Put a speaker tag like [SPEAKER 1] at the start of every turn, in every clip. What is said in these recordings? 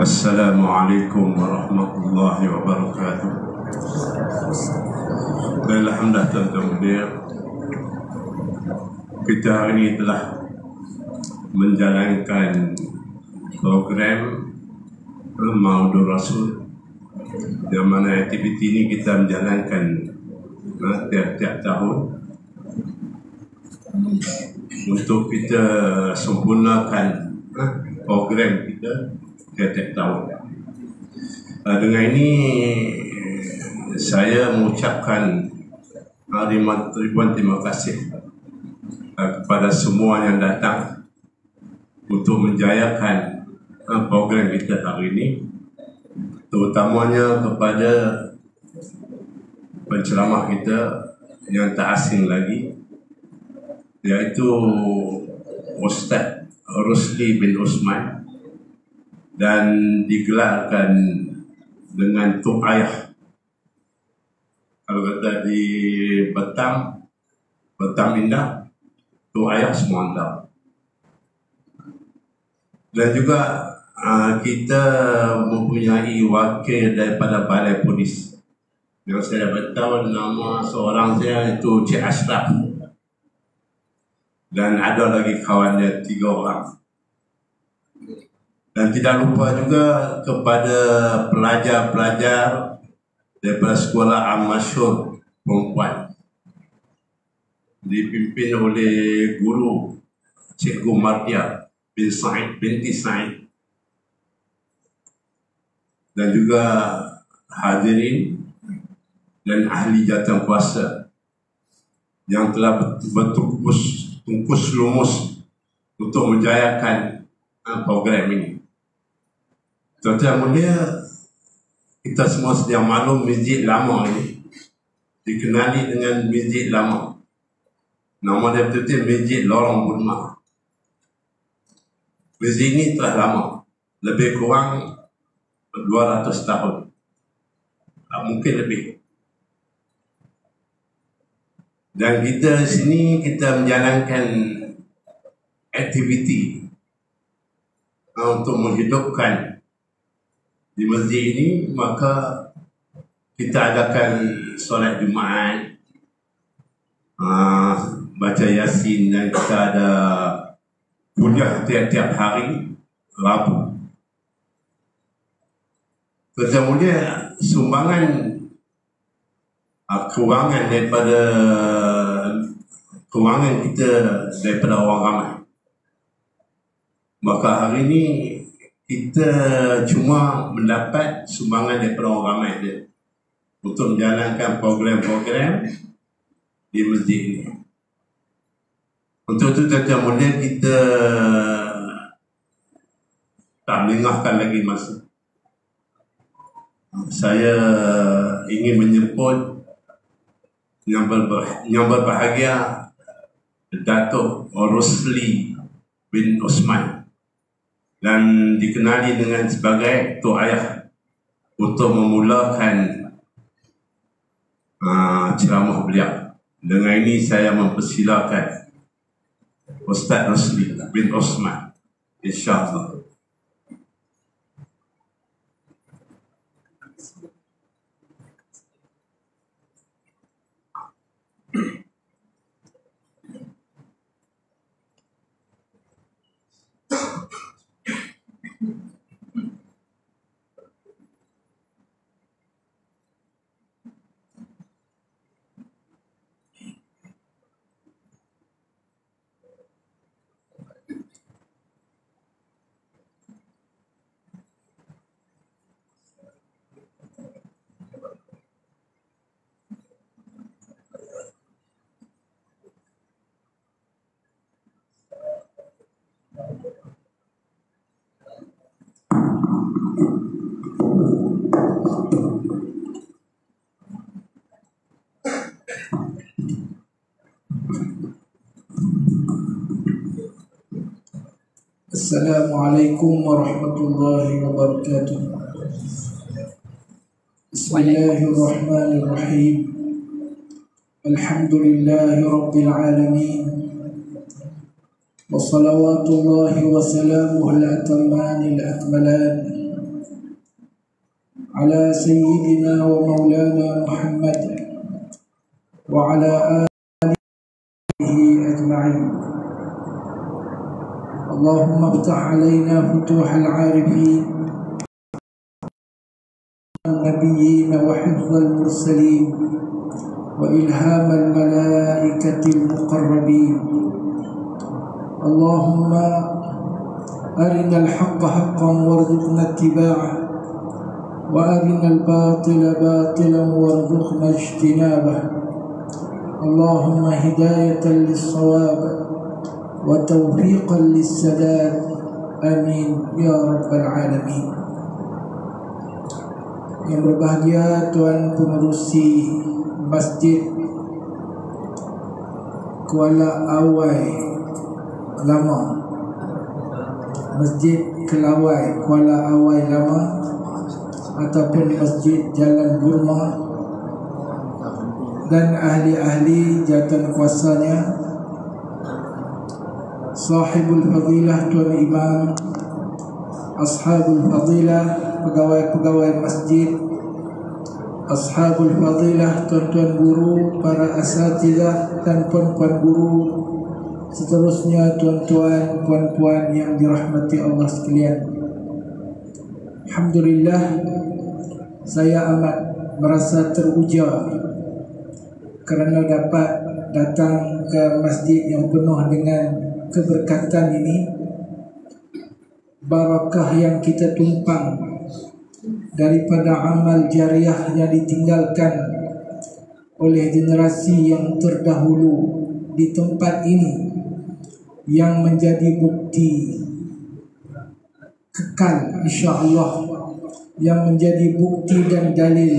[SPEAKER 1] Assalamualaikum warahmatullahi wabarakatuh. Alhamdulillah tuan-tuan mulia, kita hari ini telah menjalankan program Maudur Rasul, yang mana aktiviti ini kita menjalankan tiap-tiap tahun untuk kita sempurnakan program kita tiap-tiap tahun. Dengan ini saya mengucapkan ribuan terima kasih kepada semua yang datang untuk menjayakan program kita hari ini, terutamanya kepada penceramah kita yang tak asing lagi, iaitu Ustaz Rusli bin Osman, dan digelarkan dengan Tok Ayah. Kalau kata di Batam Indah, Tok Ayah semua tahu. Dan juga kita mempunyai wakil daripada Balai Polis, yang saya beritahu nama seorang saya itu Cik Ashraf, dan ada lagi kawan dia 3 orang. Dan tidak lupa juga kepada pelajar-pelajar daripada Sekolah Am-Masyhur Perempuan, dipimpin oleh guru Cikgu Mardia binti Said, dan juga hadirin dan ahli jawatankuasa yang telah bertungkus lumus untuk menjayakan program ini. Tuan-tuan mulia, kita semua sedia maklum masjid lama ini dikenali dengan masjid lama. Nama dia betul-betul Masjid Lorong Bulma. Masjid ini telah lama, lebih kurang 200 tahun, mungkin lebih. Dan kita di sini kita menjalankan aktiviti untuk menghidupkan di masjid ini. Maka kita adakan solat Jumaat, baca Yasin, dan kita ada kuliah tiap-tiap hari Rabu. Kemudian sumbangan kewangan kita daripada orang ramai. Maka hari ini kita cuma mendapat sumbangan daripada orang ramai dia untuk menjalankan program-program di masjid ini. Untuk itu tuan-tuan mulia, kita tak melengahkan lagi masa. Saya ingin menyebut yang berbahagia Datuk Rusli bin Osman, dan dikenali dengan sebagai Tok Ayah, untuk memulakan ceramah beliau. Dengan ini saya mempersilakan Ustaz Rusli bin Osman, insya-Allah.
[SPEAKER 2] Assalamualaikum warahmatullahi wabarakatuh. Bismillahirrahmanirrahim. Alhamdulillahi rabbil alamin. Wa salawatullahi wa salamuhu al-atamani al-akmalan على سيدنا ومولانا محمد وعلى آله أجمعين. اللهم افتح علينا فتوح العارفين النبيين وحفظ المرسلين وإلهام الملائكة المقربين. اللهم أرنا الحق حقا وارزقنا اتباعه وأرنا الباطل باطلا وارزقنا اجتنابه. اللهم هداية للصواب وتوفيقا للسداد، آمين يا رب العالمين. Yang berbahagia Tuan Pengerusi Masjid Kuala Awai Lama, Masjid Kelawai Kuala Awai Lama, ataupun Masjid Jalan Burma, dan ahli-ahli jawatan kuasanya, Sahibul Fadilah Tuan Imam, Ashabul Fadilah pegawai-pegawai masjid, Ashabul Fadilah tuan-tuan guru, para asatidzah dan puan-puan guru, seterusnya tuan-tuan, puan-puan yang dirahmati Allah sekalian. Alhamdulillah, saya amat merasa teruja kerana dapat datang ke masjid yang penuh dengan keberkatan ini. Barakah yang kita tumpang daripada amal jariah yang ditinggalkan oleh generasi yang terdahulu di tempat ini, yang menjadi bukti kekal insya-Allah, yang menjadi bukti dan dalil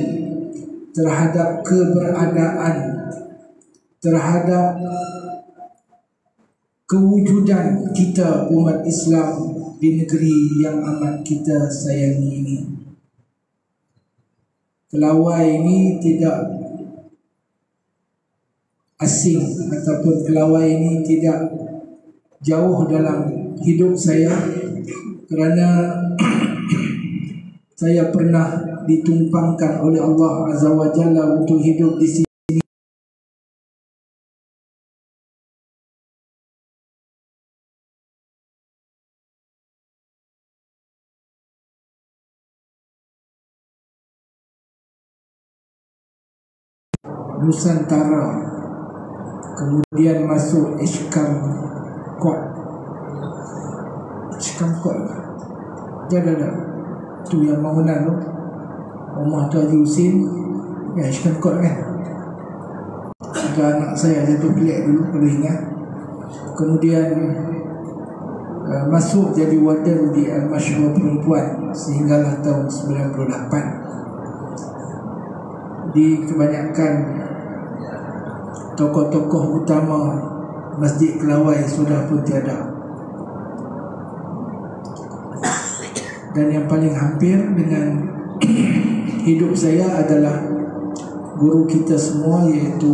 [SPEAKER 2] terhadap keberadaan, terhadap kewujudan kita umat Islam di negeri yang amat kita sayangi ini. Kelawai ini tidak asing, ataupun Kelawai ini tidak jauh dalam hidup saya, kerana saya pernah ditumpangkan oleh Allah Azza wa Jalla untuk hidup di sini. Nusantara, kemudian masuk Ishkam Kot. Ishkam Kot dah tu yang bangunan tu, rumah tu Haji Husin, ya Ishkam Kot kan. Ada anak saya satu pelik dulu kalau ingat. Kemudian masuk jadi warden di Al-Masyhur Perempuan sehinggalah tahun 98. Di kebanyakan tokoh-tokoh utama Masjid Kelawai sudah pun tiada. Dan yang paling hampir dengan hidup saya adalah guru kita semua, iaitu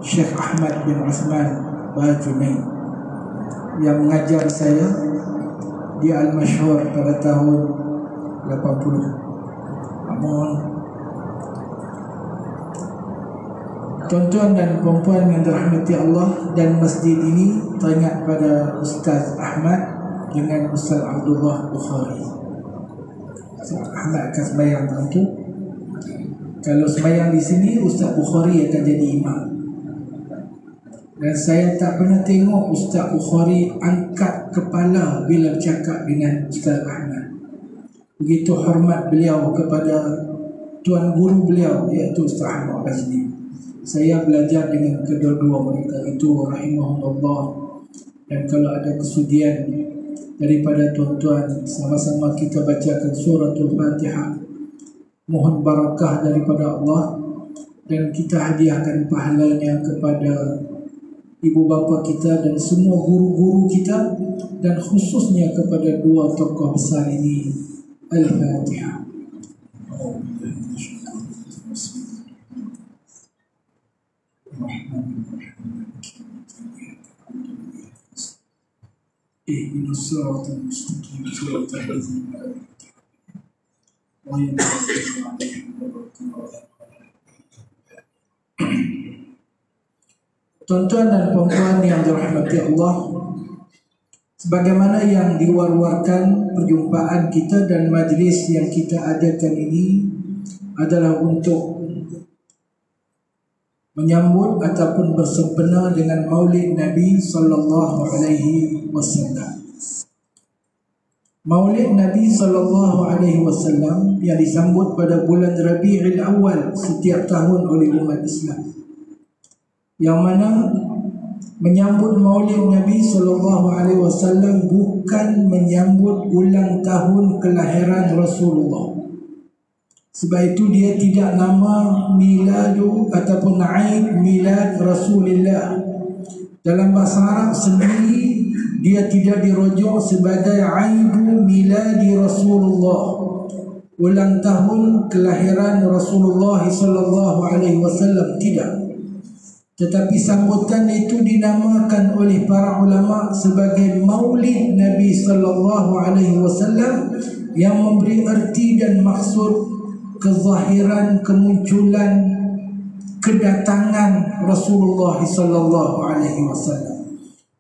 [SPEAKER 2] Syekh Ahmad bin Osman Bajunai, yang mengajar saya di Al-Masyhur pada tahun 80. Amun tuan-tuan dan puan-puan yang dirahmati Allah, dan masjid ini teringat pada Ustaz Ahmad dengan Ustaz Abdullah Bukhari. Ustaz Ahmad akan sembahyang tentu. Kalau sembahyang di sini, Ustaz Bukhari akan jadi imam. Dan saya tak pernah tengok Ustaz Bukhari angkat kepala bila bercakap dengan Ustaz Ahmad. Begitu hormat beliau kepada tuan guru beliau, iaitu Ustaz Ahmad Bazmi. Saya belajar dengan kedua-dua mereka itu rahimahullah. Dan kalau ada kesudian daripada tuan-tuan, sama-sama kita bacakan suratul Fatihah, mohon barakah daripada Allah, dan kita hadiahkan pahalanya kepada ibu bapa kita dan semua guru-guru kita, dan khususnya kepada dua tokoh besar ini. Al-Fatihah. اهدنا الصراط المستقيم صراط الذين أنعمت عليهم Tuan-tuan dan puan-puan yang dirahmati Allah, sebagaimana yang diwar-warkan, perjumpaan kita dan majlis yang kita adakan ini adalah untuk menyambut ataupun bersempena dengan Maulid Nabi sallallahu alaihi wasallam. Maulid Nabi sallallahu alaihi wasallam yang disambut pada bulan Rabiul Awal setiap tahun oleh umat Islam, yang mana menyambut Maulid Nabi sallallahu alaihi wasallam bukan menyambut ulang tahun kelahiran Rasulullah. Sebab itu dia tidak nama miladu ataupun Aid Milad Rasulullah. Dalam bahasa Arab sendiri dia tidak dirujuk sebagai Aidu Miladi Rasulullah, ulang tahun kelahiran Rasulullah sallallahu alaihi wasallam, tidak. Tetapi sambutan itu dinamakan oleh para ulama sebagai Maulid Nabi sallallahu alaihi wasallam, yang memberi erti dan maksud kezahiran, kemunculan, kedatangan Rasulullah sallallahu alaihi wasallam.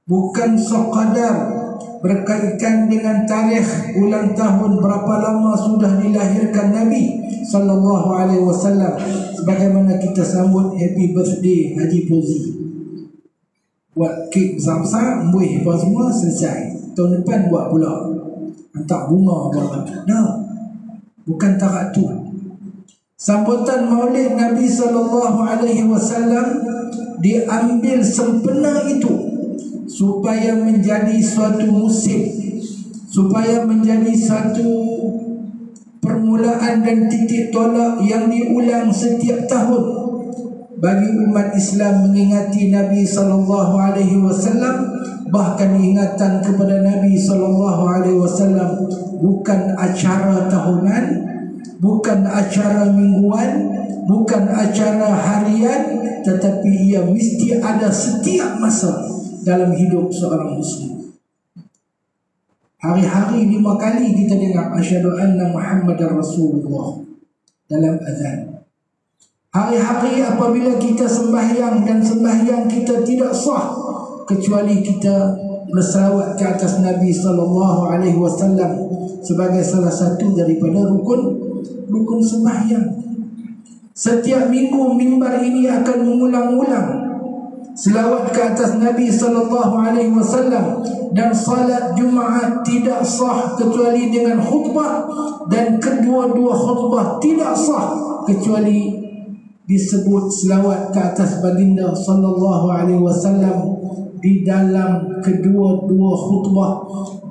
[SPEAKER 2] Bukan sekadar berkaitan dengan tarikh ulang tahun berapa lama sudah dilahirkan Nabi sallallahu alaihi wasallam, sebagaimana kita sambut happy birthday Haji Fauzi, buat kek besar-besar, buih apa semua, selesai. Tahun depan buat pula, hantar bunga buat apa. No, bukan tarak tu. Sambutan Maulid Nabi sallallahu alaihi wasallam diambil sempena itu supaya menjadi suatu musim, supaya menjadi satu permulaan dan titik tolak yang diulang setiap tahun bagi umat Islam mengingati Nabi sallallahu alaihi wasallam. Bahkan ingatan kepada Nabi sallallahu alaihi wasallam bukan acara tahunan, bukan acara mingguan, bukan acara harian, tetapi ia mesti ada setiap masa dalam hidup seorang Muslim. Hari-hari 5 kali kita dengar asyhadu anna Muhammadar Rasulullah dalam azan. Hari-hari apabila kita sembahyang, dan sembahyang kita tidak sah kecuali kita berselawat ke atas Nabi sallallahu alaihi wasallam sebagai salah satu daripada rukun sembahyang. Setiap minggu mimbar ini akan mengulang-ulang selawat ke atas Nabi sallallahu alaihi wasallam, dan salat Jumaat tidak sah kecuali dengan khutbah, dan kedua-dua khutbah tidak sah kecuali disebut selawat ke atas baginda sallallahu alaihi wasallam di dalam kedua-dua khutbah.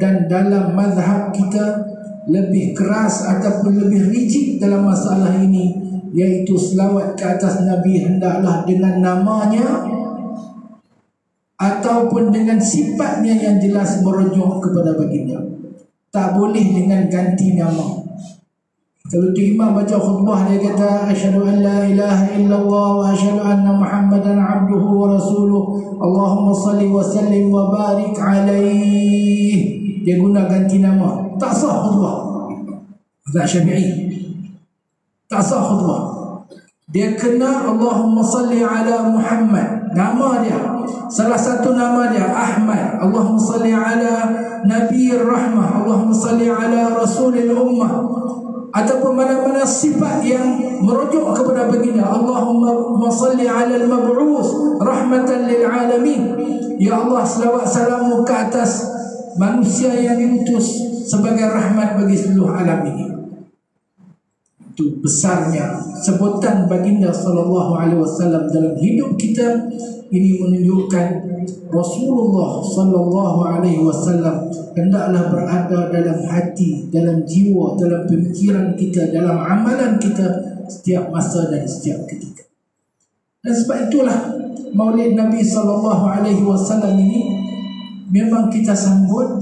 [SPEAKER 2] Dan dalam mazhab kita lebih keras ataupun lebih rigid dalam masalah ini, iaitu selawat ke atas Nabi hendaklah dengan namanya ataupun dengan sifatnya yang jelas merujuk kepada baginda. Tak boleh dengan ganti nama. Kalau tu imam baca khutbah, dia kata asyhadu an la ilaha illallah wa asyhadu anna Muhammadan abduhu wa rasuluh, Allahumma salli wa sallim wa barik alaihi. Dia guna ganti nama. Tak sah khutbah. Mazhab Syafi'i tak sah khutbah. Dia kena Allahumma salli ala Muhammad, nama dia, salah satu nama dia Ahmad. Allahumma salli ala Nabiyir Rahmah, Allahumma salli ala Rasulil Ummah, ataupun mana-mana sifat yang merujuk kepada baginda. Allahumma salli ala al-mab'us rahmatan lil alamin. Ya Allah, selawat salamu ke atas manusia yang diutus sebagai rahmat bagi seluruh alam ini. Itu besarnya sebutan baginda sallallahu alaihi wasallam dalam hidup kita. Ini menunjukkan Rasulullah sallallahu alaihi wasallam hendaklah berada dalam hati, dalam jiwa, dalam pemikiran kita, dalam amalan kita setiap masa dan setiap ketika. Dan sebab itulah Maulid Nabi sallallahu alaihi wasallam ini memang kita sambut,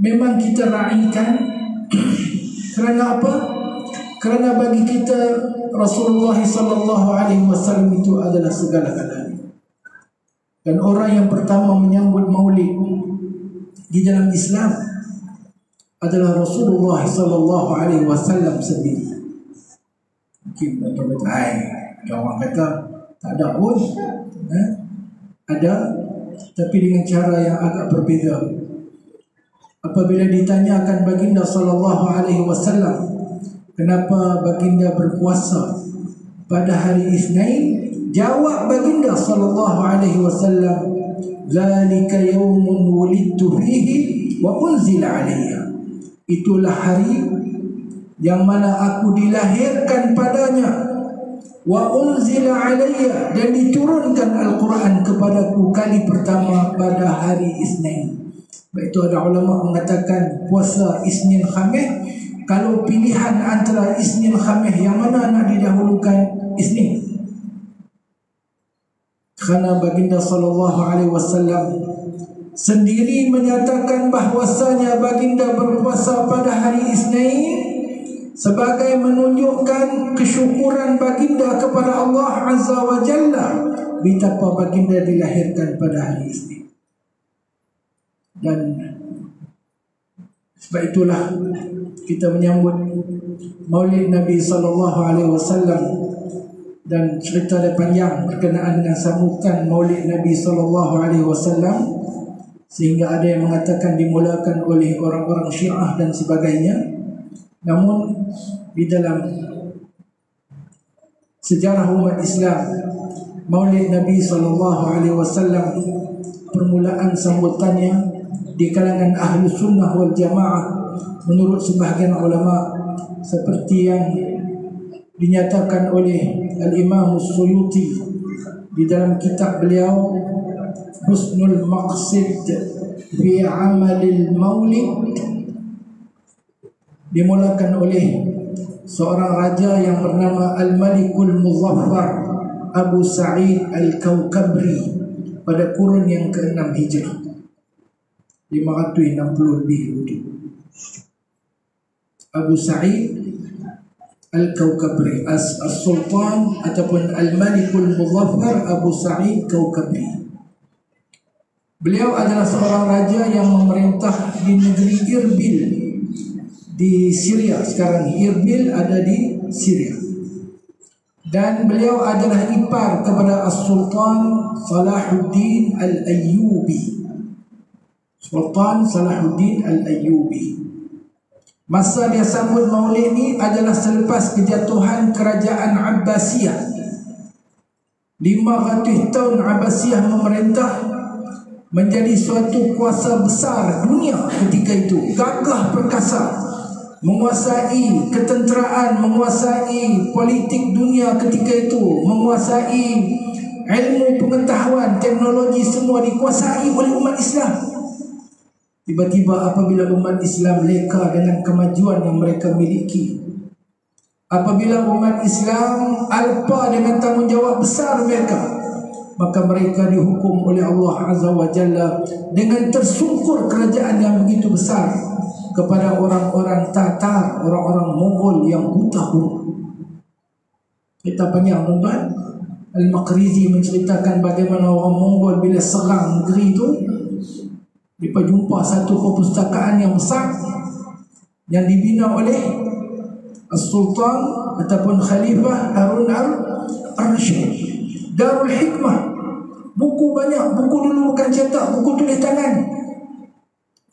[SPEAKER 2] memang kita raikan. Kerana apa? Kerana bagi kita Rasulullah sallallahu alaihi wasallam itu adalah segala-galanya. Dan orang yang pertama menyambut Maulid di dalam Islam adalah Rasulullah sallallahu alaihi wasallam sendiri. Mungkin tuan-tuan ada orang kata tak ada pun, ada, tapi dengan cara yang agak berbeza. Apabila ditanyakan baginda sallallahu alaihi wasallam kenapa baginda berpuasa pada hari Isnin, jawab baginda sallallahu alaihi wasallam, "Zalika yaumun wulidtu fihi wa unzila alayya." Itulah hari yang mana aku dilahirkan padanya, wa unzila alayya, dan diturunkan Al-Quran kepadaku kali pertama pada hari Isnin. Baik, itu ada ulama mengatakan puasa Isnin Khamis, kalau pilihan antara Isnin Khamis, yang mana nak didahulukan? Isnin. Kerana baginda sallallahu alaihi wasallam sendiri menyatakan bahwasanya baginda berpuasa pada hari Isnin sebagai menunjukkan kesyukuran baginda kepada Allah Azza wa Jalla betapa baginda dilahirkan pada hari Isnin. Dan sebab itulah kita menyambut Maulid Nabi sallallahu alaihi wasallam, dan cerita dia panjang berkenaan dengan sambutan Maulid Nabi sallallahu alaihi wasallam, sehingga ada yang mengatakan dimulakan oleh orang-orang Syiah dan sebagainya. Namun di dalam sejarah umat Islam, Maulid Nabi sallallahu alaihi wasallam, permulaan sambutannya di kalangan ahli sunnah wal jamaah menurut sebahagian ulama, seperti yang dinyatakan oleh Al-Imam As-Suyuti di dalam kitab beliau Husnul Maqsid fi Amalil Maulid, dimulakan oleh seorang raja yang bernama Al-Malikul Muzaffar Abu Sa'id Al-Kawkabri pada kurun yang ke-6 Hijrah, 560 lebih dulu. Abu Sa'id Al-Kawkabri, As-Sultan ataupun Al-Malikul Muzaffar Abu Sa'id Kawkabri. Beliau adalah seorang raja yang memerintah di negeri Irbil di Syria. Sekarang Irbil ada di Syria. Dan beliau adalah ipar kepada As-Sultan Salahuddin Al-Ayyubi. Sultan Salahuddin Al-Ayyubi. Masa dia sambut maulid ni adalah selepas kejatuhan kerajaan Abbasiyah. 500 tahun Abbasiyah memerintah, menjadi suatu kuasa besar dunia ketika itu, gagah perkasa, menguasai ketenteraan, menguasai politik dunia ketika itu, menguasai ilmu pengetahuan, teknologi, semua dikuasai oleh umat Islam. Tiba-tiba apabila umat Islam leka dengan kemajuan yang mereka miliki, apabila umat Islam alpa dengan tanggungjawab besar mereka, maka mereka dihukum oleh Allah Azza wa Jalla dengan tersungkur kerajaan yang begitu besar kepada orang-orang Tatar, orang-orang Mongol yang buta huruf. Kita panjang tuan-tuan. Al-Maqrizi menceritakan bagaimana orang Mongol bila serang negeri itu, mereka jumpa satu perpustakaan yang besar yang dibina oleh As-Sultan ataupun Khalifah Harun al-Rashid, Darul Hikmah. Buku banyak, buku dulu bukan cetak, buku tulis tangan.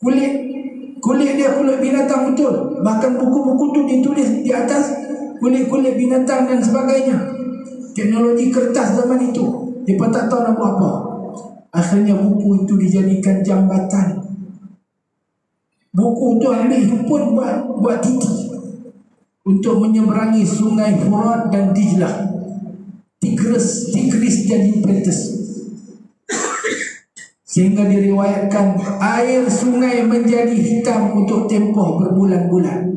[SPEAKER 2] Kulit dia kulit binatang betul. Bahkan buku-buku tu ditulis di atas kulit-kulit binatang dan sebagainya. Teknologi kertas zaman itu, dia tak tahu nak buat apa. Akhirnya buku itu dijadikan jambatan. Buku itu ambil pun buat titik untuk menyeberangi sungai Furat dan Dijlah, Tigris dan Euphrates. Sehingga diriwayatkan air sungai menjadi hitam untuk tempoh berbulan-bulan.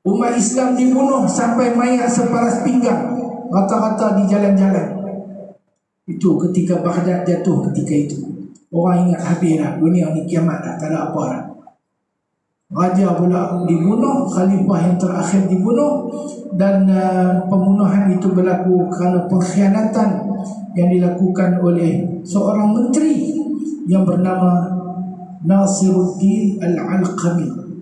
[SPEAKER 2] Umat Islam dibunuh sampai mayat separas pinggang rata-rata di jalan-jalan. Itu ketika Baghdad jatuh ketika itu. Orang ingat habis dah, dunia ni kiamat dah, tak ada apa dah. Raja pula dibunuh, khalifah yang terakhir dibunuh, dan pembunuhan itu berlaku kerana pengkhianatan yang dilakukan oleh seorang menteri yang bernama Nasiruddin Al-Alqami.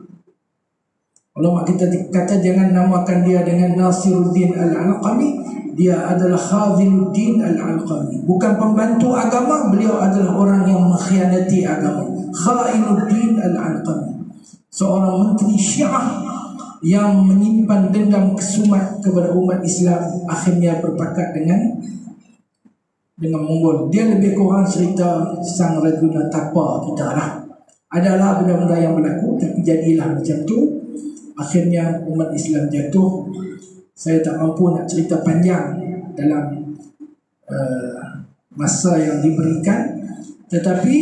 [SPEAKER 2] Ulama kita kata jangan namakan dia dengan Nasiruddin Al-Alqami. Dia adalah Khaziluddin Al-Alqami. Bukan pembantu agama, beliau adalah orang yang mengkhianati agama. Khainuddin Al-Alqami, seorang menteri Syiah yang menyimpan dendam kesumat kepada umat Islam, akhirnya berpakat dengan Mongol. Dia lebih kurang cerita Sang Raguna Tapa kita lah. Adalah benda-benda yang berlaku, tapi jadilah macam tu. Akhirnya umat Islam jatuh. Saya tak mampu nak cerita panjang dalam masa yang diberikan. Tetapi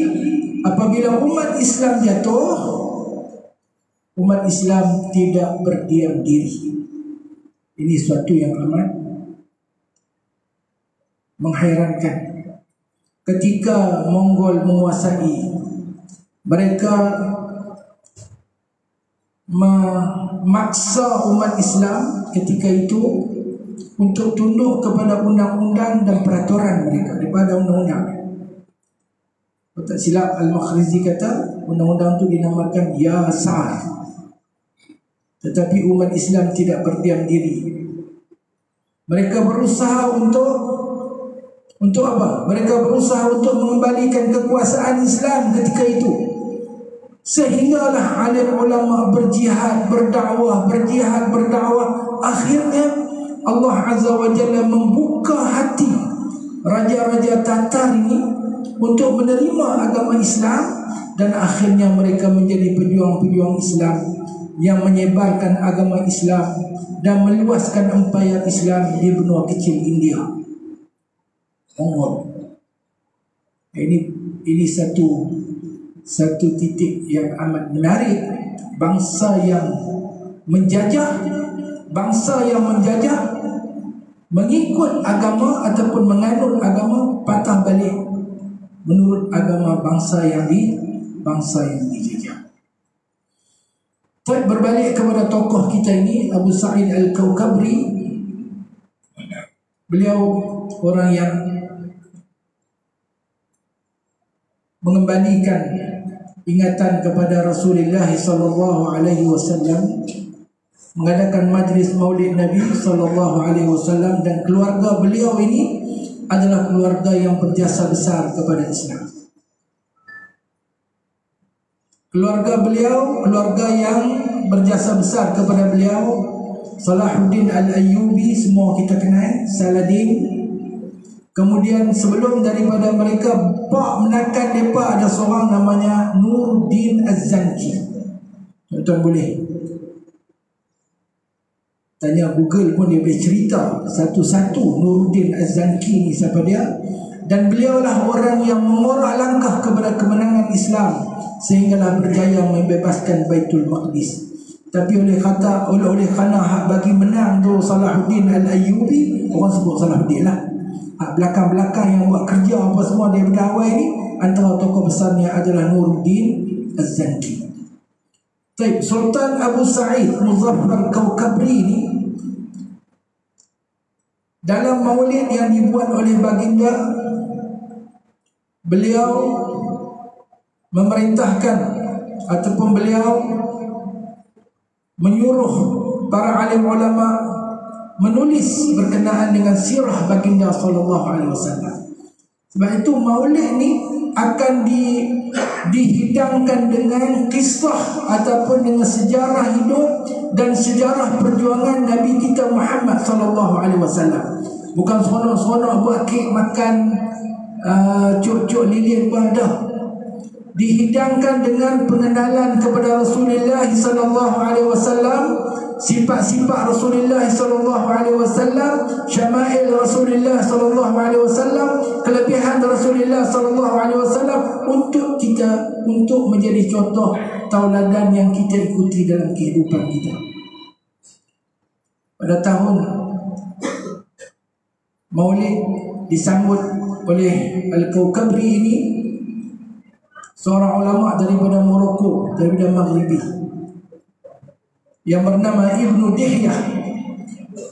[SPEAKER 2] apabila umat Islam jatuh, umat Islam tidak berdiam diri. Ini suatu yang amat menghairankan. Ketika Mongol menguasai, mereka memaksa umat Islam ketika itu untuk tunduk kepada undang-undang dan peraturan mereka daripada undang-undang. Kalau tak silap, Al-Makhrizi kata undang-undang itu dinamakan Yasar. Tetapi umat Islam tidak berdiam diri. Mereka berusaha untuk apa? Mereka berusaha untuk mengembalikan kekuasaan Islam ketika itu. Sehinggalah alim ulama berjihad, berdakwah. Akhirnya Allah Azza wa Jalla membuka hati raja-raja Tatar ini untuk menerima agama Islam. Dan akhirnya mereka menjadi pejuang-pejuang Islam yang menyebarkan agama Islam dan meluaskan empayar Islam di benua kecil India, Mongol. Ini satu titik yang amat menarik. Bangsa yang menjajah mengikut agama ataupun menganut agama patah balik menurut agama bangsa yang dijajah. Berbalik kepada tokoh kita ini, Abu Sa'id Al-Kaukabri. Beliau orang yang mengembalikan ingatan kepada Rasulullah sallallahu alaihi wasallam, mengadakan majlis Maulid Nabi sallallahu alaihi wasallam, dan keluarga beliau ini adalah keluarga yang berjasa besar kepada Islam. Keluarga beliau, keluarga yang berjasa besar kepada beliau, Salahuddin Al-Ayyubi, semua kita kenal, Saladin. Kemudian sebelum daripada mereka, Pak menakan mereka ada seorang namanya Nuruddin Az-Zanki. Tuan-tuan boleh tanya Google pun dia boleh cerita satu-satu Nuruddin Az-Zanki ni siapa dia. Dan beliaulah orang yang mengorak langkah kepada kemenangan Islam sehinggalah berjaya membebaskan Baitul Maqdis. Tapi oleh kerana hak bagi menang tu Salahuddin Al-Ayyubi, orang sebut Salahuddin lah, hak belakang-belakang yang buat kerja apa semua daripada awal ni, antara tokoh besarnya adalah Nuruddin Az-Zanki. Sultan Abu Sa'id Muzaffar Kaukabri ini, dalam maulid yang dibuat oleh baginda, beliau memerintahkan ataupun beliau menyuruh para alim ulama menulis berkenaan dengan sirah baginda sallallahu alaihi wasallam. Sebab itu maulid ni akan dihidangkan dengan kisah ataupun dengan sejarah hidup dan sejarah perjuangan Nabi kita Muhammad sallallahu alaihi wasallam. Bukan seronok-seronok buat kek makan cuk-cuk lilin dah. Dihidangkan dengan pengenalan kepada Rasulullah sallallahu alaihi wasallam, sifat-sifat Rasulullah sallallahu alaihi wasallam, syama'il Rasulullah sallallahu alaihi wasallam, kelebihan Rasulullah sallallahu alaihi wasallam, untuk menjadi contoh tauladan yang kita ikuti dalam kehidupan kita. Pada tahun Maulid disambut oleh Al-Kaukabri ini, seorang ulama daripada Morocco, daripada Maghribi, yang bernama Ibnu Dihyah,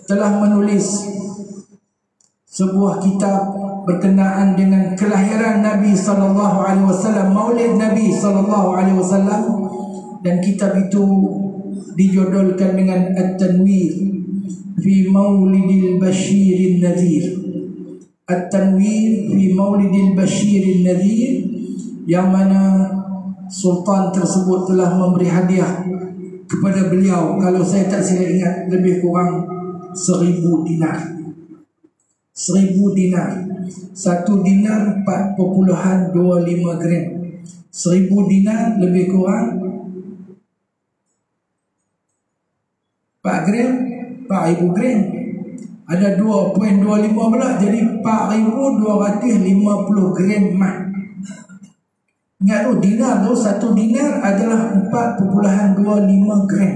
[SPEAKER 2] telah menulis sebuah kitab berkenaan dengan kelahiran Nabi sallallahu alaihi wasallam, Maulid Nabi sallallahu alaihi wasallam, dan kitab itu dijodohkan dengan at-tanwir fi maulidil basyirin nadhir. At-tanwir fi maulidil basyirin nadhir, yang mana sultan tersebut telah memberi hadiah kepada beliau, kalau saya tak silap ingat, lebih kurang 1,000 dinar. 1,000 dinar. 1 dinar 4.25 gram. 1,000 dinar lebih kurang 4 gram, 4,000 gram. Ada 2.25 pula, jadi 4,250 gram emas. Ingat tu, dinar tu, 1 dinar adalah 4.25 gram.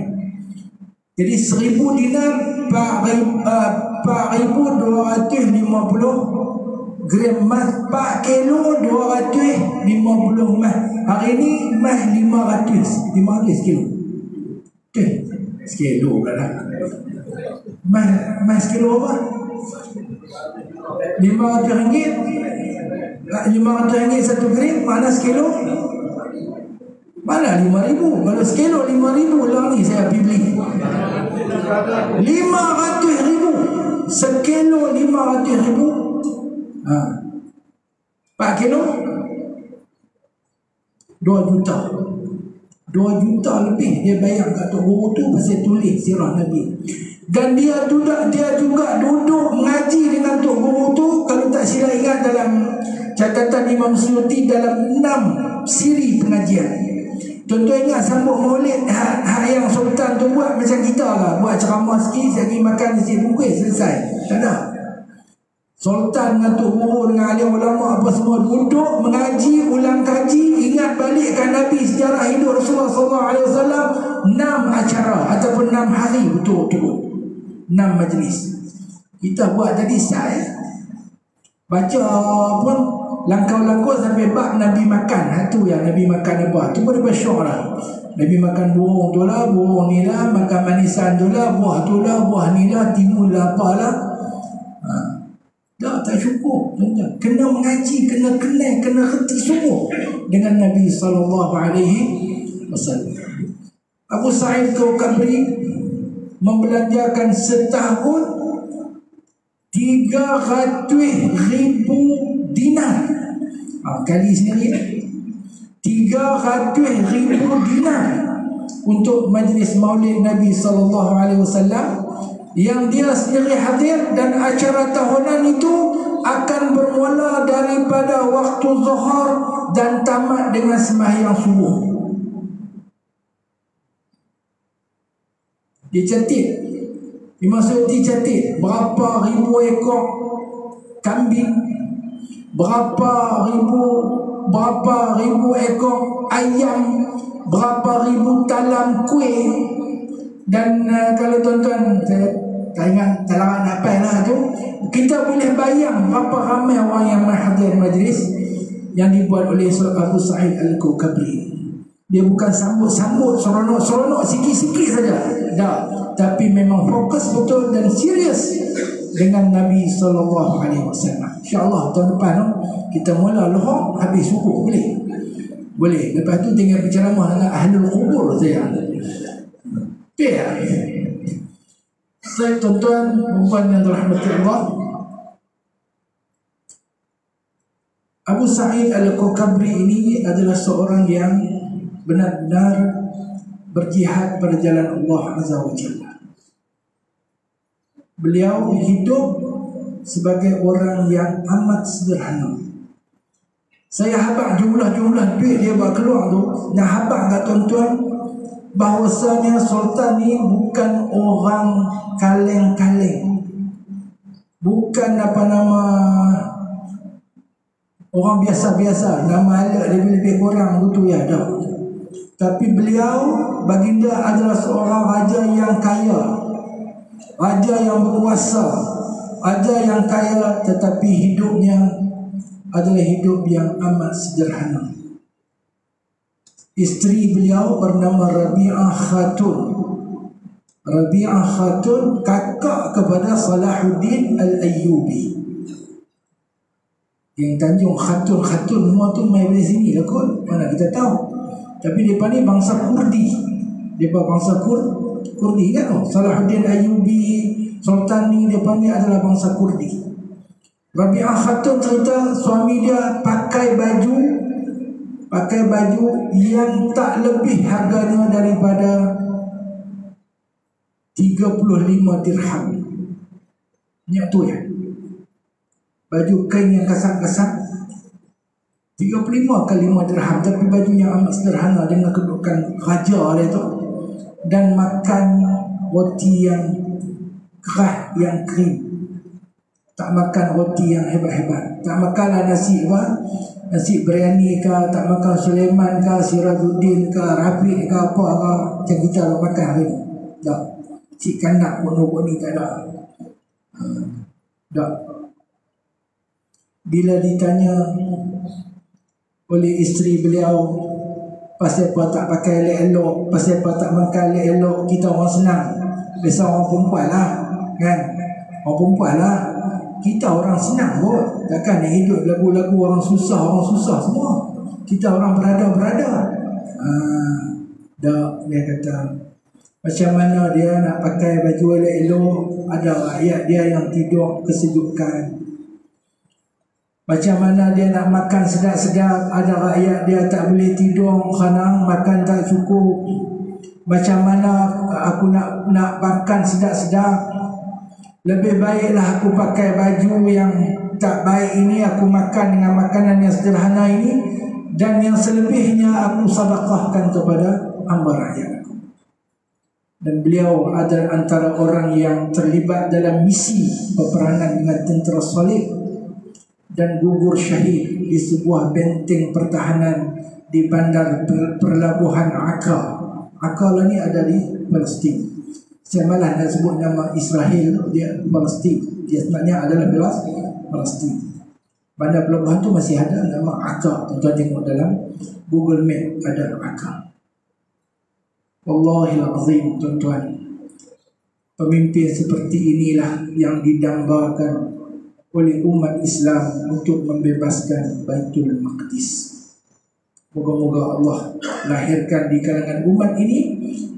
[SPEAKER 2] Jadi 1,000 dinar 4,250 gram emas, 4 kilo 250 emas. Hari ni emas 500 kilo. Sekilo kan lah. Emas kilo apa? RM500. RM500 1 gram, mana sekilo? Mana 5,000? Kalau sekilo 5,000 lah ni saya pergi beli. 500,000. Sekilo 500,000. 4 kilo 2 juta. 2 juta lebih dia bayar kat Tok Guru tu pasal tulis sirah Nabi. Dan dia juga duduk mengaji dengan Tok Guru tu, kalau tak silap ingat dalam catatan Imam Suyuti, dalam 6 siri pengajian. Tuan-tuan ingat sambut maulid hak yang sultan tu buat macam kita lah, buat ceramah sikit, saya pergi makan nasi bungkus, selesai. Tak ada. Sultan dengan Tok Guru dengan alim ulama apa semua duduk mengaji, ulang kaji, ingat balikkan Nabi, sejarah hidup Rasulullah SAW. 6 acara ataupun 6 hari betul-betul, 6 majlis. Kita buat jadi saya baca pun langkau-langkau sampai bab Nabi makan. Itu yang Nabi makan apa, tu pun dia bersyok lah. Nabi makan burung tu lah, burung ni lah, makan manisan tu lah, buah tu lah, buah ni lah, timun lah, apalah. Tak cukup. Kena mengaji, kena kenal, kena reti semua dengan Nabi SAW. Abu Sa'id Al-Kabri membelanjakan setahun 300,000 dinar. Kali sendiri 300,000 dinar untuk majlis maulid Nabi SAW, yang dia sendiri hadir. Dan acara tahunan itu akan bermula daripada waktu zuhur dan tamat dengan sembahyang subuh. Dia catat, Imam Suyuti catat berapa ribu ekor kambing, berapa ribu ekor ayam, berapa ribu talam kuih. Dan kalau tuan-tuan, saya tak ingat, tak larat nak apa lah tu, kita boleh bayang berapa ramai orang yang hadir majlis yang dibuat oleh Abu Sa'id Al-Kabri. Dia bukan sambut-sambut, seronok-seronok sikit-sikit saja. Tak, tapi memang fokus betul dan serius dengan Nabi SAW. InsyaAllah tahun depan kita mula lohong habis subuh, boleh? Boleh. Lepas tu tinggal berceramah dengan ahlul kubur saya. Ya. Saya tuan-tuan, perempuan yang dirahmati Allah, Abu Sa'id Al-Kabri ini adalah seorang yang benar-benar berjihad pada jalan Allah Azza wa Jalla. Beliau hidup sebagai orang yang amat sederhana. Saya habaq jumlah-jumlah duit dia buat keluar tu, nak habaq kat tuan-tuan bahawasanya sultan ni bukan orang kaleng-kaleng, bukan orang biasa-biasa, nama alak lebih-lebih kurang betul ya, dah. Tapi beliau, baginda adalah seorang raja yang kaya, raja yang berkuasa, raja yang kaya, tetapi hidupnya adalah hidup yang amat sederhana. Isteri beliau bernama Rabi'ah Khatun. Rabi'ah Khatun kakak kepada Salahuddin Al-Ayyubi. Yang Tanjung Khatun semua tu main dari sini lah kot, mana kita tahu. Tapi mereka ni bangsa Kurdi. Dia bangsa Kurdi kan. Salahuddin Ayyubi, Sultani, depan ni adalah bangsa Kurdi. Rabi'ah Khatun cerita suami dia pakai baju yang tak lebih harganya daripada 35 dirham. Ingat tu ya. Baju kain yang kasar-kasar 35 kali 5 dirham, tapi baju yang amat sederhana dengan kedudukan raja dia tu, dan makan roti yang kerah, yang kering. Tak makan roti yang hebat-hebat. Tak makanlah nasi biryani ke, tak makan Sulaiman ke, Sirajuddin ke, Rafiq ke, apa ke macam kita nak makan hari ni. Tak. Cik kanak pun ni tak ada. Tak. Bila ditanya oleh isteri beliau pasal apa tak pakai elok-elok, pasal apa tak makan elok-elok, kita orang senang. Biasa orang perempuan lah, kan? Orang perempuan lah. Kita orang senang kot. Takkan nak hidup lagu-lagu orang susah semua. Kita orang berada. Dia kata, macam mana dia nak pakai baju elok-elok, ada rakyat dia yang tidur kesejukan. Macam mana dia nak makan sedap-sedap, ada rakyat dia tak boleh tidur kerana makan tak cukup. Macam mana aku nak makan sedap-sedap, lebih baiklah aku pakai baju yang tak baik ini, aku makan dengan makanan yang sederhana ini, dan yang selebihnya aku sedekahkan kepada hamba rakyat aku. Dan beliau adalah antara orang yang terlibat dalam misi peperangan dengan tentera Salib dan gugur syahid di sebuah benteng pertahanan di bandar perlabuhan Akka. Akka ni ada di Palestin. Saya malah nak sebut nama Israel, dia Palestin. Dia sebenarnya adalah Palestin. Bandar pelabuhan tu masih ada nama Akka. Tuan-tuan tengok dalam Google Map ada Akka. Wallahil azim, tuan-tuan. Pemimpin seperti inilah yang didambakan oleh umat Islam untuk membebaskan Baitul Maqdis. Moga-moga Allah lahirkan di kalangan umat ini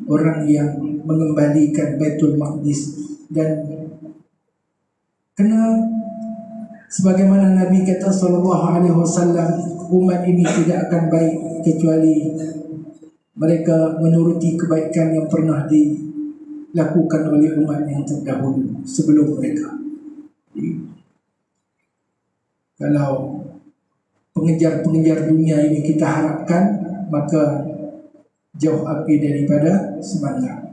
[SPEAKER 2] orang yang mengembalikan Baitul Maqdis, dan kena sebagaimana Nabi kata sallallahu alaihi wasallam, umat ini tidak akan baik kecuali mereka menuruti kebaikan yang pernah dilakukan oleh umat yang terdahulu sebelum mereka. Kalau pengejar-pengejar dunia ini kita harapkan, maka jauh api daripada semangat.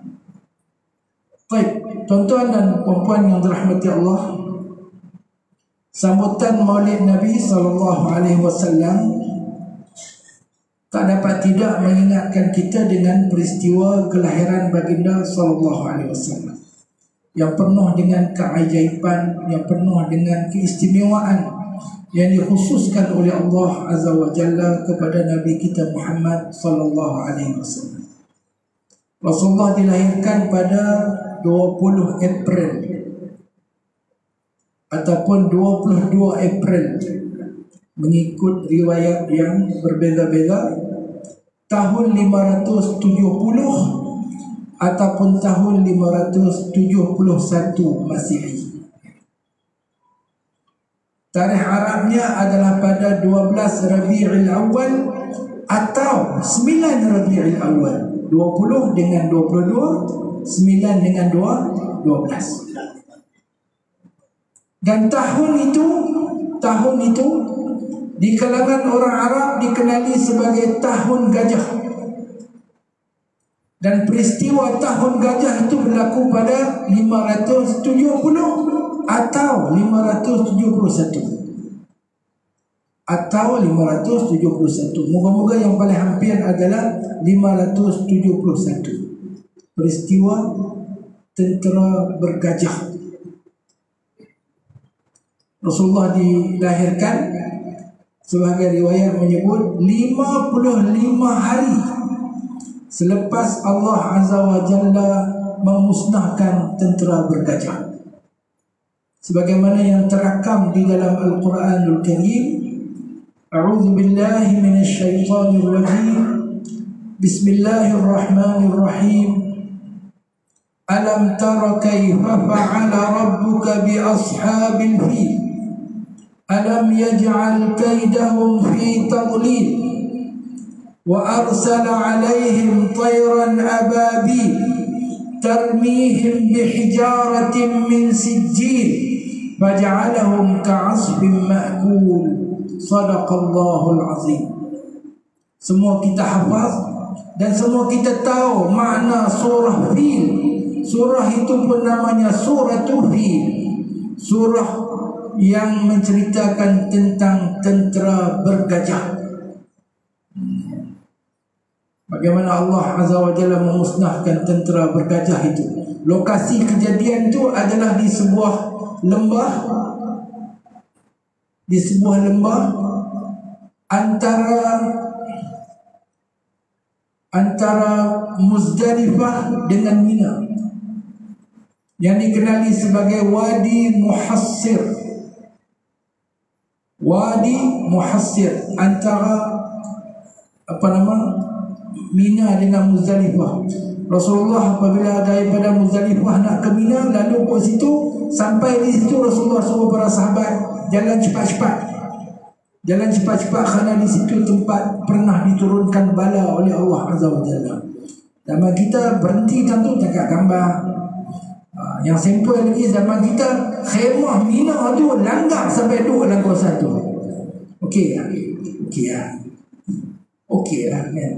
[SPEAKER 2] Baik, tuan-tuan dan puan-puan yang dirahmati Allah, sambutan Maulid Nabi SAW tak dapat tidak mengingatkan kita dengan peristiwa kelahiran baginda SAW yang penuh dengan keajaiban, yang penuh dengan keistimewaan yang dikhususkan oleh Allah Azza wa Jalla kepada Nabi kita Muhammad SAW. Rasulullah dilahirkan pada 20 April ataupun 22 April mengikut riwayat yang berbeza-beza, tahun 570 ataupun tahun 571 Masihi. Tarikh Arabnya adalah pada 12 Rabi'ul Awal atau 9 Rabi'ul Awal. 20 dengan 22, 9 dengan 12. Dan tahun itu di kalangan orang Arab dikenali sebagai tahun gajah. Dan peristiwa tahun gajah itu berlaku pada 570 atau 571. Moga-moga yang paling hampir adalah 571. Peristiwa tentera bergajah. Rasulullah dilahirkan, sebagai riwayat menyebut, 55 hari selepas Allah Azza wa Jalla memusnahkan tentera bergajah. Sebagaimana yang terakam di dalam Al-Quranul Karim, A'udzu billahi minasyaitonir rajim. Bismillahirrahmanirrahim. Alam tara kaifa fa'ala rabbuka bi ashabil fil. Alam yaj'al kaidahum fi tadlil. Wa arsala 'alaihim tayran ababil tarmihim bihijaratin min sijil faj'alahum ka'asfin ma'kul. Sadaqallahul azim. Semua kita hafaz dan semua kita tahu makna surah Fil. Surah itu pun namanya Suratul Fil. Surah yang menceritakan tentang tentera bergajah. Bagaimana Allah Azza wa Jalla memusnahkan tentera bergajah itu. Lokasi kejadian itu adalah di sebuah lembah. Di sebuah lembah antara Muzdalifah dengan Mina, yang dikenali sebagai Wadi Muhassir. Wadi Muhassir antara Mina dengan Muzdalifah. Rasulullah apabila daripada Muzdalifah nak ke Mina, lalu ke situ, sampai di situ Rasulullah suruh para sahabat jalan cepat-cepat. Jalan cepat-cepat kerana di situ tempat pernah diturunkan bala oleh Allah Azza wa Jalla. Zaman kita berhenti tentu cakap gambar. Yang simple lagi zaman kita, khemah Mina tu langgar sampai duduk dalam kawasan tu. Okey lah. Okey lah kan.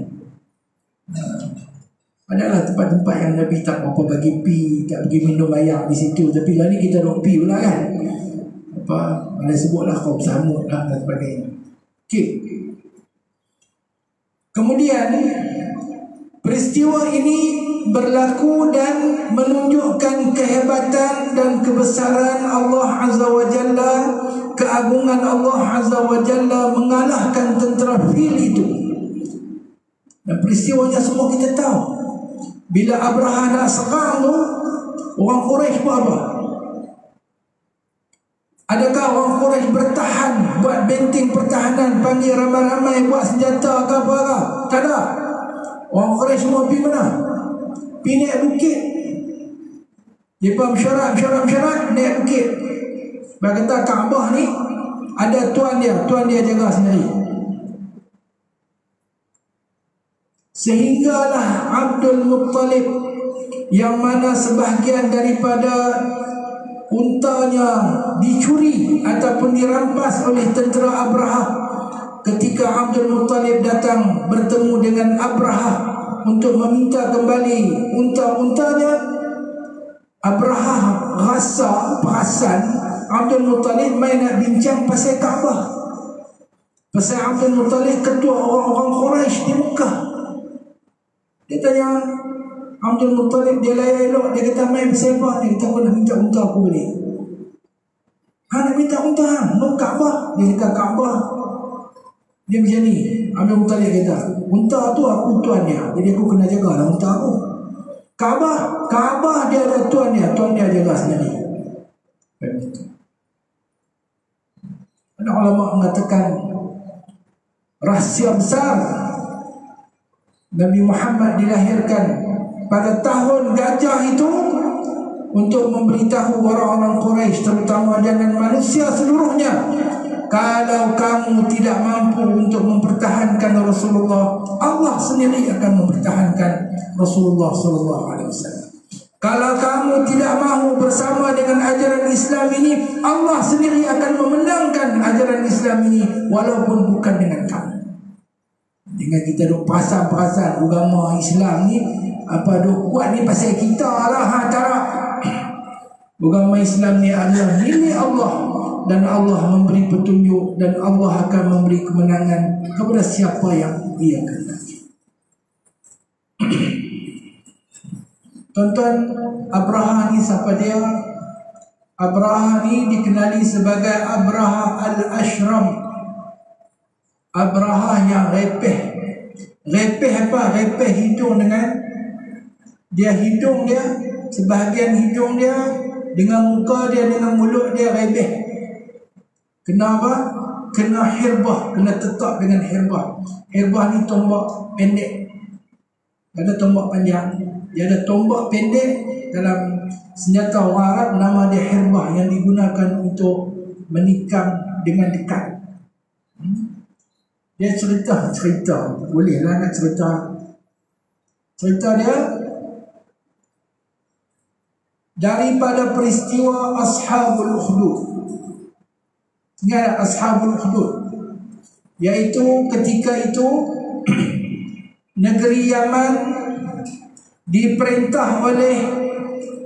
[SPEAKER 2] Adalah tempat-tempat yang Nabi tak apa bagi pi, tak bagi minum air di situ. Tapi kali kita duk pi pula kan. Mana sebutlah kaum Samud lah dan sebagainya. Okey. Kemudian peristiwa ini berlaku dan menunjukkan kehebatan dan kebesaran Allah Azza wa Jalla, keagungan Allah Azza wa Jalla mengalahkan tentera Fil itu. Dan peristiwanya semua kita tahu. Bila Abraha nak serang tu, orang Quraisy buat apa? Adakah orang Quraisy bertahan, buat benteng pertahanan, panggil ramai-ramai, buat senjata ke apa-apa? Tak ada. Orang Quraisy semua pergi mana? Pergi naik bukit. Mereka mesyuarat naik bukit. Berkata Kaabah ni ada tuan dia jaga sendiri. Sehinggalah Abdul Muttalib, yang mana sebahagian daripada untanya dicuri ataupun dirampas oleh tentera Abraha. Ketika Abdul Muttalib datang bertemu dengan Abraha untuk meminta kembali unta-untanya, Abraha perasan Abdul Muttalib main nak bincang pasal Kaabah, pasal Abdul Muttalib ketua orang-orang Quraisy di Mekah. Dia tanya Abdul Muttalib, dia layan elok, dia kata main pasal apa? Dia kata aku nak minta unta aku balik. Nak minta unta no Kaabah. Dia kata Kaabah dia macam ni. Abdul Muttalib kata unta tu aku tuan dia, jadi aku kena jaga lah unta aku. Kaabah dia ada tuan dia jaga sendiri. Ada ulama mengatakan rahsia besar Nabi Muhammad dilahirkan pada tahun gajah itu untuk memberitahu orang-orang Quraisy, terutama dan manusia seluruhnya, kalau kamu tidak mampu untuk mempertahankan Rasulullah, Allah sendiri akan mempertahankan Rasulullah SAW. Kalau kamu tidak mahu bersama dengan ajaran Islam ini, Allah sendiri akan memenangkan ajaran Islam ini, walaupun bukan dengan kamu. Dengan kita duk pasang-pasang agama Islam ni, apa duk kuat ni pasal kita lah, tak. Agama Islam ni adalah milik Allah, dan Allah memberi petunjuk, dan Allah akan memberi kemenangan kepada siapa yang Dia kehendaki. Tuan-tuan, Abraha ni siapa dia? Abraha ni dikenali sebagai Abraha al-Ashram. Abraha yang repeh. Repeh apa? Repeh hidung dengan hidung dia, sebahagian hidung dia dengan muka dia, dengan mulut dia rebeh. Kenapa? Kena hirbah, kena tetap dengan hirbah. Hirbah ni tombak pendek. Dia ada tombak panjang, dia ada tombak pendek. Dalam senjata orang Arab nama dia hirbah, yang digunakan untuk menikam dengan dekat. Dia cerita bolehlah nak cerita dia daripada peristiwa Ashabul Ukhdud. Ingat Ashabul Ukhdud, iaitu ketika itu negeri Yaman diperintah oleh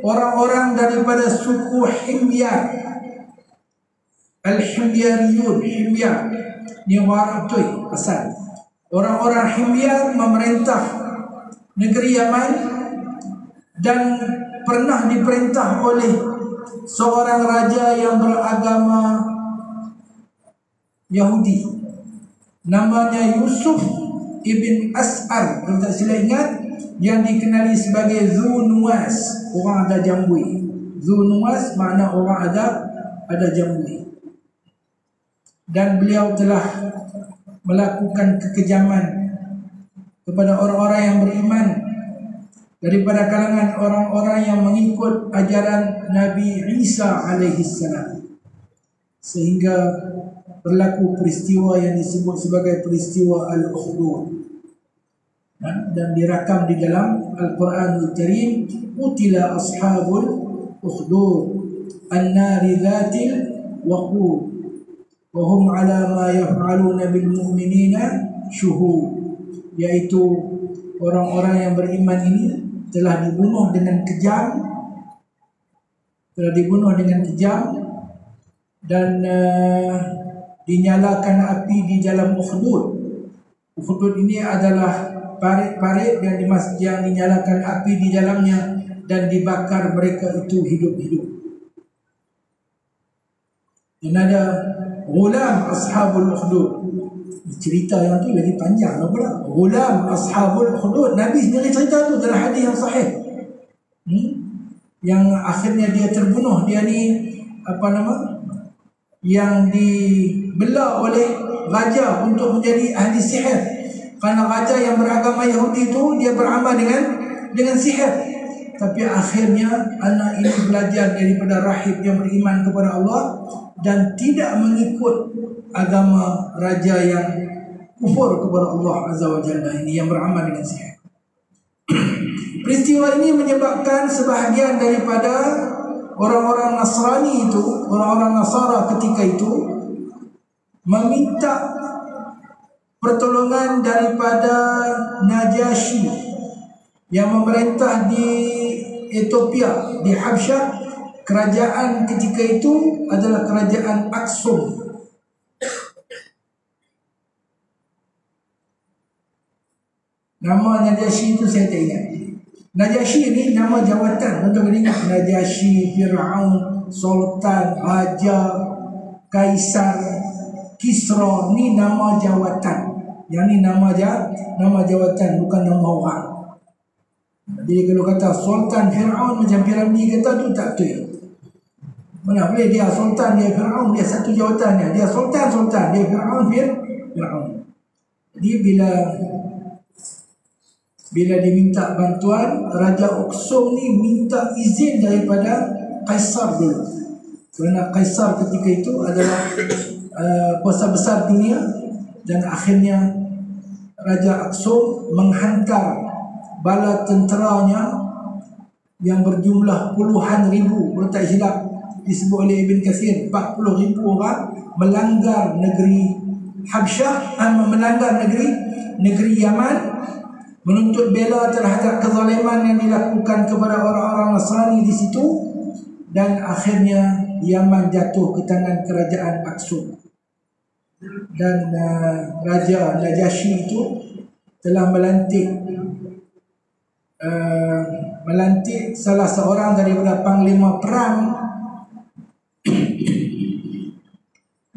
[SPEAKER 2] orang-orang daripada suku Himyar. Al-Himyariyun, Himyar ni orang tu asal. Orang-orang Himyar memerintah negeri Yaman dan pernah diperintah oleh seorang raja yang beragama Yahudi, namanya Yusuf ibn As'ar, kalau tak silap ingat, yang dikenali sebagai Zunuwas, orang ada jambui. Zunuwas makna orang ada jambui. Dan beliau telah melakukan kekejaman kepada orang-orang yang beriman daripada kalangan orang-orang yang mengikut ajaran Nabi Isa alaihissalam, sehingga berlaku peristiwa yang disebut sebagai peristiwa Al-Ukhdud, dan dirakam di dalam Al-Quranul Karim. Qutila ashabul ukhdud an-nari dhatil waqud wa hum ala ma yaf'aluna bil mu'minina syuhud, yaitu orang-orang yang beriman ini telah dibunuh dengan kejam, dan dinyalakan api di dalam Ukhdud. Ukhdud ini adalah parit-parit yang dinyalakan api di dalamnya dan dibakar mereka itu hidup-hidup. Dan ada Ghulam Ashabul Ukhdud. Cerita yang tu lagi panjang lah pula. Ghulam Ashabul Ukhdud, Nabi sendiri cerita tu dalam hadis yang sahih. Yang akhirnya dia terbunuh. Dia ni yang dibelah oleh raja untuk menjadi ahli sihir. Kerana raja yang beragama Yahudi itu dia beramal dengan sihir. Tapi akhirnya anak ini belajar daripada rahib yang beriman kepada Allah dan tidak mengikut agama raja yang kufur kepada Allah Azza wa Jalla ini, yang beramal dengan sihir. Peristiwa ini menyebabkan sebahagian daripada orang-orang Nasrani itu, orang-orang Nasara ketika itu, meminta pertolongan daripada Najasyi yang memerintah di Ethiopia, di Habsyah. Kerajaan ketika itu adalah kerajaan Aksum. Nama Najasyi itu saya tak ingat. Najasyi ini nama jawatan, untuk ingat Najasyi, Fir'aun, Sultan, Raja, Kaisar, Kisra, ni nama jawatan. Yang ni nama jawatan, bukan nama orang. Jadi kalau kata Sultan Fir'aun macam Piramli kata tu tak betul. Mana boleh dia Sultan, dia Fir'aun, dia satu jawatannya. Dia Sultan, dia Fir'aun, Fir'aun. Jadi bila diminta bantuan, Raja Aksum ni minta izin daripada Kaisar dulu. Kerana Kaisar ketika itu adalah kuasa besar dunia, dan akhirnya Raja Aksum menghantar bala tenteranya yang berjumlah puluhan ribu, kalau tak silap disebut oleh Ibn Kathir 40,000 orang, melanggar negeri Habsyah, melanggar negeri Yaman, menuntut bela terhadap kezaliman yang dilakukan kepada orang-orang Nasrani di situ, dan akhirnya Yaman jatuh ke tangan kerajaan Aksum. Dan Raja Najasyi itu telah melantik salah seorang daripada panglima perang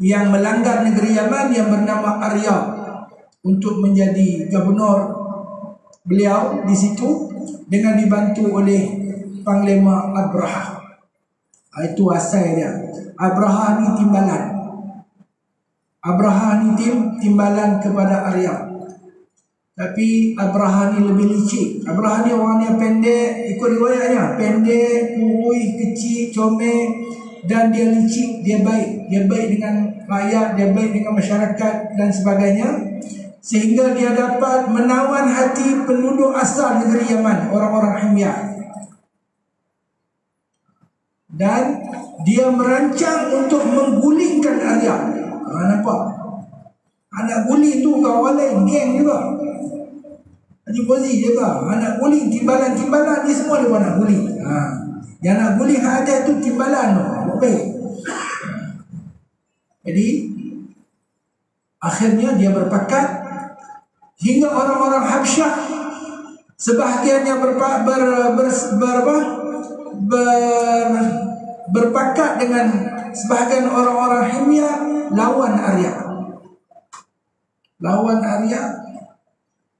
[SPEAKER 2] yang melanggar negeri Yaman, yang bernama Arya, untuk menjadi gubernur beliau di situ, dengan dibantu oleh panglima Abraha. Itu asal dia. Abraha ni timbalan kepada Arya. Tapi Abraha ni lebih licik. Abraha ni orang yang pendek, ikut riwayatnya, pendek, kurus, kecil, comel, dan dia licik, dia baik. Dia baik dengan rakyat, dia baik dengan masyarakat dan sebagainya, sehingga dia dapat menawan hati penduduk asal negeri Yaman, orang-orang Himyar. Dan dia merancang untuk menggulingkan Arya. Nampak? Anak guling tu kawan lain, geng juga. Haji Fauzi juga. Anak guling, timbalan-timbalan ni semua dia nak guling. Yang nak guling hak atas tu timbalan tu. Baik. Jadi akhirnya dia berpakat hingga orang-orang Habsyah sebahagiannya berpakat dengan sebahagian orang-orang Himyar lawan Arya.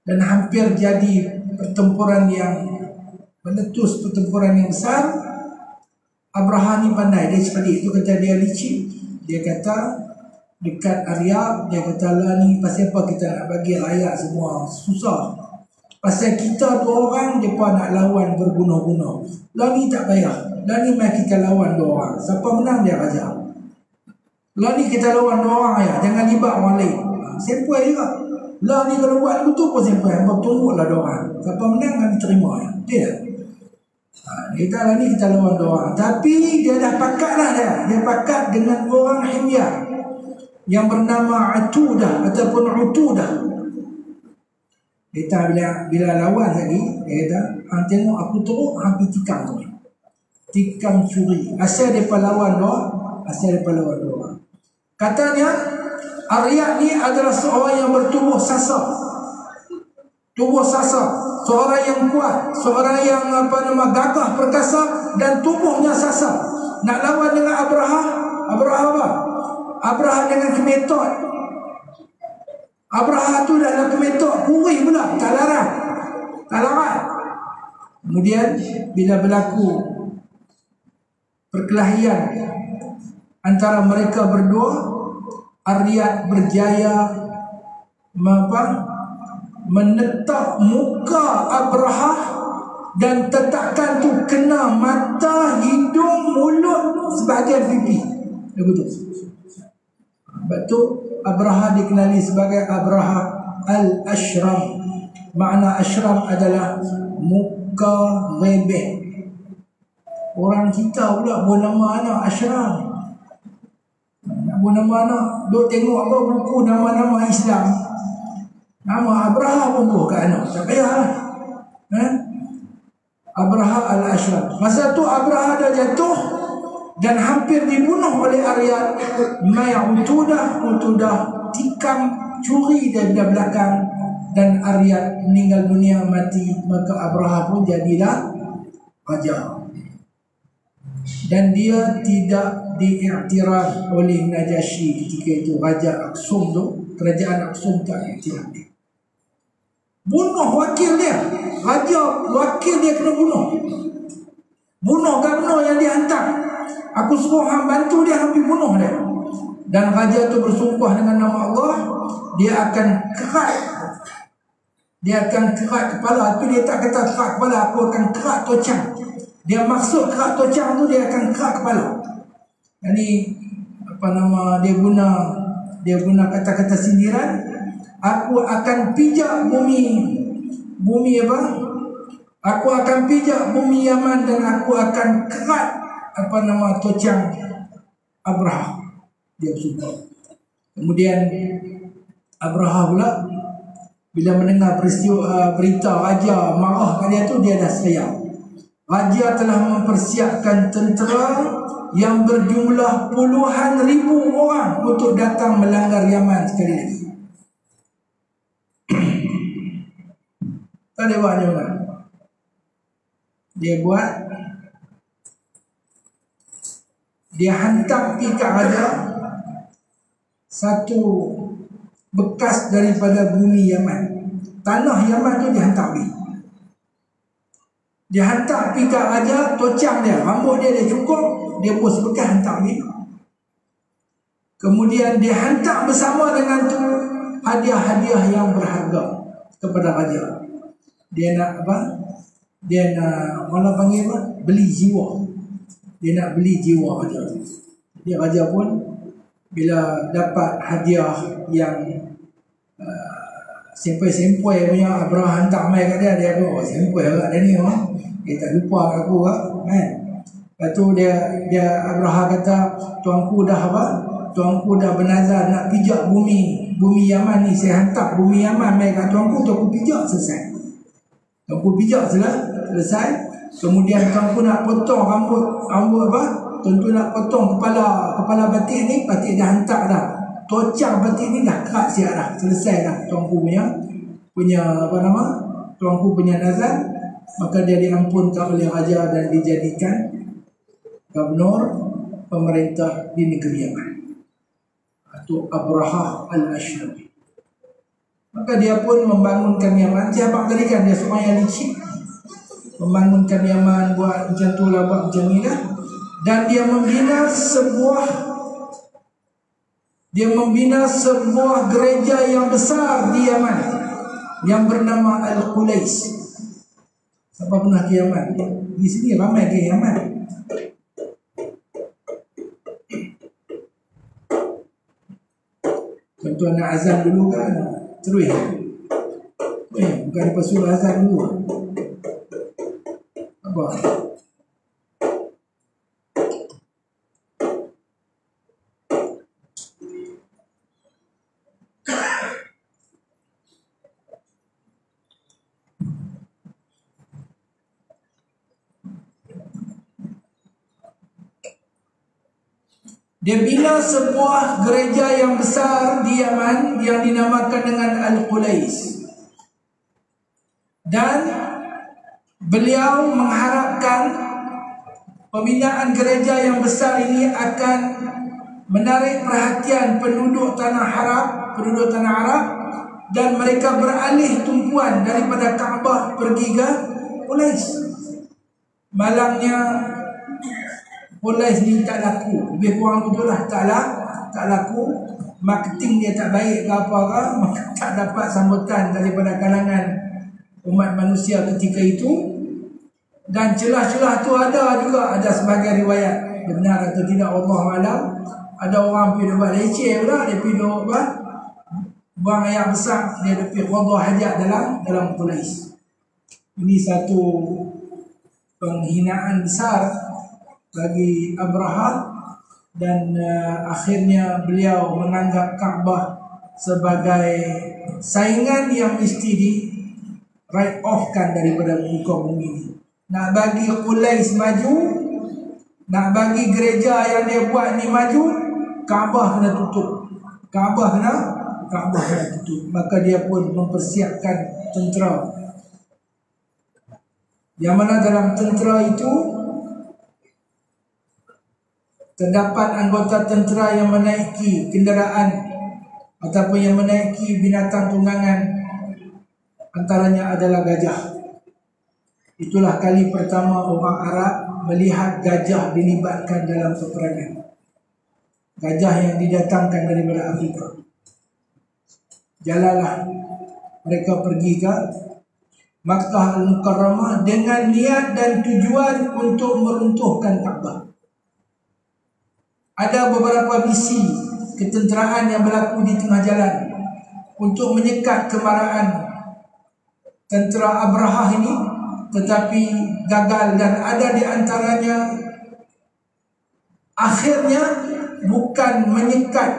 [SPEAKER 2] Dan hampir jadi pertempuran yang meletus, pertempuran yang besar. Abraha ni pandai, dia cerdik. Itu kata dia licik. Dia kata dekat Arya, dia kata lah ni pasal apa kita nak bagi rakyat semua susah. Pasal kita 2 orang, mereka nak lawan berbunuh-bunuh. Lah ni tak payah. Lah ni mari kita lawan 2 orang. Siapa menang dia raja. Lah ni kita lawan 2 orang ya, jangan libat orang lain. Sempoi juga. Lah ni kalau buat betul pun sempoi. Sebab tunggulah 2 orang. Siapa menang kami terima ya. Dia. Kita lah ni kita lawan 2 orang. Tapi dia dah pakat lah dia. Dia pakat dengan orang Himyar yang bernama Atudah ataupun Utudah. Kita bila lawan lagi, dia kata, hang tengok aku teruk, hang pergi tikam tu. Tikam curi. Asal dia lawan 2 orang. Katanya Arya ni adalah seorang yang bertubuh sasa. Tubuh sasa. Seorang yang kuat, seorang yang gagah perkasa dan tubuhnya sasa. Nak lawan dengan Abraha apa? Abraha dengan kemetot. Abraha tu dah kemetot, kurih pula, tak larat. Kemudian bila berlaku perkelahian antara mereka berdua, Arya berjaya menetap muka Abraha dan tetakkan tu kena mata, hidung, mulut sebahagian pipi. Betul. Sebab tu Abraha dikenali sebagai Abraha Al-Ashram. Makna Ashram adalah muka rebeh. Orang kita pula buat nama anak Ashram. Buat nama anak, duk tengok apa buku nama-nama Islam. Nama Abraha pun buat kat anak. Tak payah lah. Abraha Al-Ashram. Masa tu Abraha dah jatuh dan hampir dibunuh oleh Arya. Utudah tikam curi dari belakang dan Arya meninggal dunia, mati. Maka Abraha pun jadilah raja. Dan dia tidak diiktiraf oleh Najasyi ketika itu. Raja Aksum tu, kerajaan Aksum tak iktiraf dia. Bunuh wakil dia. Raja wakil dia kena bunuh. Bunuh gubernur yang dihantar. Aku suruh hang bantu dia, hampir bunuh dia. Dan raja tu bersumpah dengan nama Allah, dia akan kerat. Dia akan kerat kepala. Tapi dia tak kata kerat kepala, aku akan kerat tocang. Dia maksud kerat tocang tu dia akan kerat kepala. Ini dia guna kata-kata sindiran. Aku akan pijak bumi apa? Aku akan pijak bumi Yaman dan aku akan kerat tocang Abraha. Dia bersumpah. Kemudian Abraha pula bila mendengar berita raja marah kat dia tu, dia dah seriap. Raja telah mempersiapkan tentera yang berjumlah puluhan ribu orang untuk datang melanggar Yaman sekali lagi. Tak ada buat mana. Dia hantar pergi ke raja satu bekas daripada bumi Yaman. Tanah Yaman tu dia hantar pergi. Dia hantar pergi ke raja, tocang dia, rambut dia cukup, dia buat sebekas hantar pergi. Kemudian dia hantar bersama dengan tu hadiah-hadiah yang berharga. kepada raja. Dia nak apa? Dia nak, orang panggil apa? Beli jiwa. Dia nak beli jiwa raja. Dia raja pun bila dapat hadiah yang sempoi-sempoi punya, Abraha hantar mai kat dia, dia kata, oh sempoi lah dia ni, dia tak lupa aku kan. Lepas tu dia Abraha kata, tuanku dah apa? Tuanku dah bernazar nak pijak bumi Yaman ni, saya hantar bumi Yaman mai kat tuanku pijak selesai. Tuanku pijak selesai. Kemudian tuanku nak potong rambut apa? Tuanku nak potong kepala batik ni, batik dah hantar dah. Tocang batik ni dah kerak siap dah, selesai dah tuanku punya apa nama? Tuanku punya nazar. Maka dia diampunkan oleh raja dan dijadikan gubernur pemerintah di negeri Yaman. Itu Abraha al-Ashrawi. Maka dia pun membangunkan Yaman. Siapa tadi kan dia seorang yang licik, membangunkan Yaman, buat macam tu lah, buat macam ni lah. Dan dia membina sebuah gereja yang besar di Yaman yang bernama Al-Qulais. Siapa pernah ke Yaman? Di sini ramai ke Yaman. Tuan-tuan nak azan dulu kan? Terus. Bukan lepas suruh azan dulu. Apa? Dia bina sebuah gereja yang besar di Yaman yang dinamakan dengan Al-Qulais. Dan beliau mengharapkan pembinaan gereja yang besar ini akan menarik perhatian penduduk tanah Arab, dan mereka beralih tumpuan daripada Kaabah pergi ke Qulais. Malangnya Qulais ni tak laku, lebih kurang betul lah, tak laku. Marketing dia tak baik ke apa-apa, maka tak dapat sambutan daripada kalangan umat manusia ketika itu. Dan celah-celah tu ada juga, ada sebagai riwayat, benar atau tidak Allah malam. Ada orang pergi buat leceh pula, dia pergi buang air besar, dia pergi qada hajat dalam Qulais. Ini satu penghinaan besar bagi Abraha, dan akhirnya beliau menganggap Kaabah sebagai saingan yang mesti di write off-kan daripada muka bumi ini. Nak bagi Qulais maju, nak bagi gereja yang dia buat ni maju, Kaabah kena tutup. Kaabah kena tutup. Maka dia pun mempersiapkan tentera, yang mana dalam tentera itu terdapat anggota tentera yang menaiki kenderaan ataupun yang menaiki binatang tunggangan, antaranya adalah gajah. Itulah kali pertama orang Arab melihat gajah dilibatkan dalam peperangan. Gajah yang didatangkan daripada Afrika. Jalanlah mereka pergi ke Makkah Al-Mukarramah dengan niat dan tujuan untuk meruntuhkan Kaabah. Ada beberapa misi ketenteraan yang berlaku di tengah jalan untuk menyekat kemarahan tentera Abraha ini, tetapi gagal, dan ada di antaranya akhirnya bukan menyekat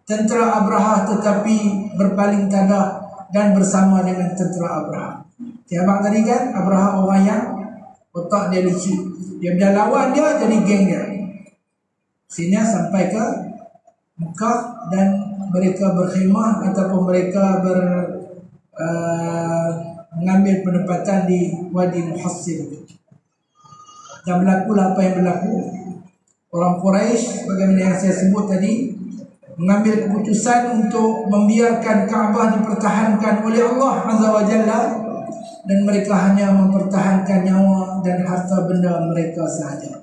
[SPEAKER 2] tentera Abraha tetapi berpaling tanda dan bersama dengan tentera Abraha. Siapa tadi kan? Abraha orang yang otak dia licik. Dia dah lawan dia jadi geng dia. Sini sampai ke Mekah, dan mereka berkhemah ataupun mereka mengambil penempatan di Wadi Muhassin. Dan berlakulah apa yang berlaku. Orang Quraisy, bagaimana yang saya sebut tadi, mengambil keputusan untuk membiarkan Kaabah dipertahankan oleh Allah Azza wa Jalla, dan mereka hanya mempertahankan nyawa dan harta benda mereka sahaja.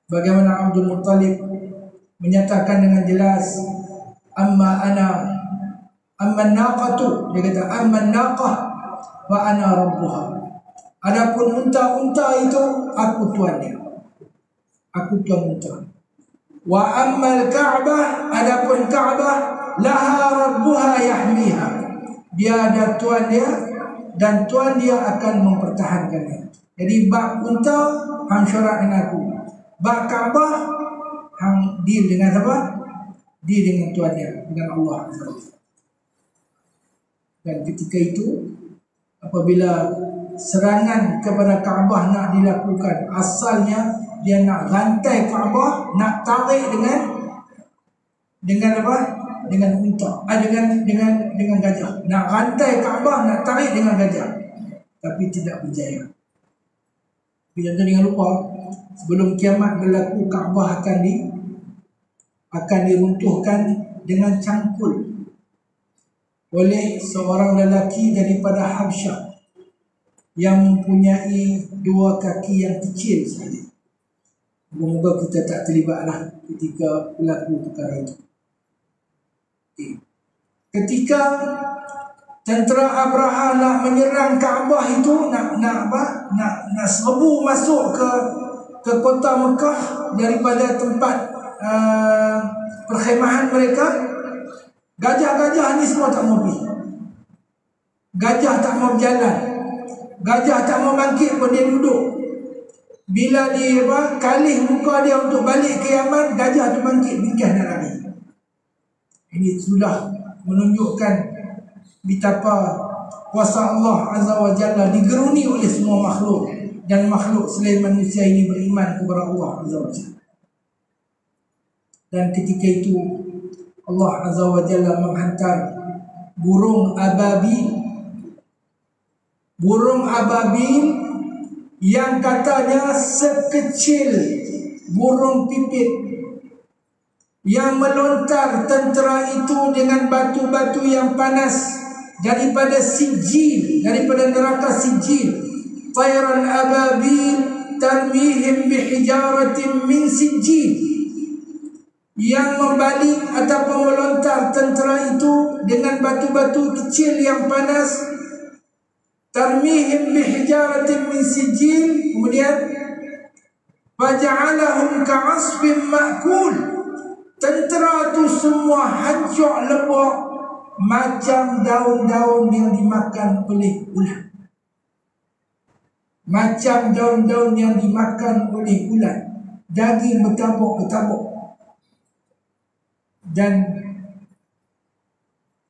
[SPEAKER 2] Bagaimana Abdul Muttalib menyatakan dengan jelas, amma ana Amman naqatu, dia kata amman naqah wa ana rabbuha. Adapun unta-unta itu aku tuannya. Aku tuan unta. Wa ammal Ka'bah, adapun Ka'bah laha rabbuha yahmiha. Dia ada tuan dia dan tuan dia akan mempertahankannya. Jadi bab unta hang syarat dengan aku. Bab Ka'bah hang deal dengan apa? Deal dengan tuan dia, dengan Allah. Dan ketika itu apabila serangan kepada Kaabah nak dilakukan, asalnya dia nak rantai Kaabah, nak tarik dengan apa? Dengan unta, dengan gajah. Nak rantai Kaabah, nak tarik dengan gajah. Tapi tidak berjaya. Jangan jangan lupa, sebelum kiamat berlaku, Kaabah akan diruntuhkan dengan cangkul oleh seorang lelaki daripada Habsyah yang mempunyai 2 kaki yang kecil sahaja. Semoga kita tak terlibatlah ketika berlaku perkara itu. Ketika tentera Abraha nak menyerang Kaabah itu, nak serbu masuk ke kota Mekah daripada tempat perkhemahan mereka, gajah-gajah ni semua tak mau pergi. Gajah tak mau berjalan. Gajah tak mau bangkit pun dia duduk. Bila dia kalih muka dia untuk balik ke Yaman, gajah tu bangkit, bingkah nak lari. Ini sudah menunjukkan betapa kuasa Allah Azza wa Jalla digeruni oleh semua makhluk, dan makhluk selain manusia ini beriman kepada Allah Azza wa Jalla. Dan ketika itu Allah Azza wa Jalla menghantar burung ababil. Burung ababil yang katanya sekecil burung pipit, yang melontar tentera itu dengan batu-batu yang panas daripada Sijil, daripada neraka Sijil. Tayran ababil tarmihim bihijaratin min Sijil, yang membalik ataupun melontar tentera itu dengan batu-batu kecil yang panas. Tarmihim bihijaratin min Sijil. Kemudian faja'alahum ka'asfin ma'kul. Tentera itu semua hancur lebok macam daun-daun yang dimakan oleh ulat. Macam daun-daun yang dimakan oleh ulat. Daging bertabuk-bertabuk. Dan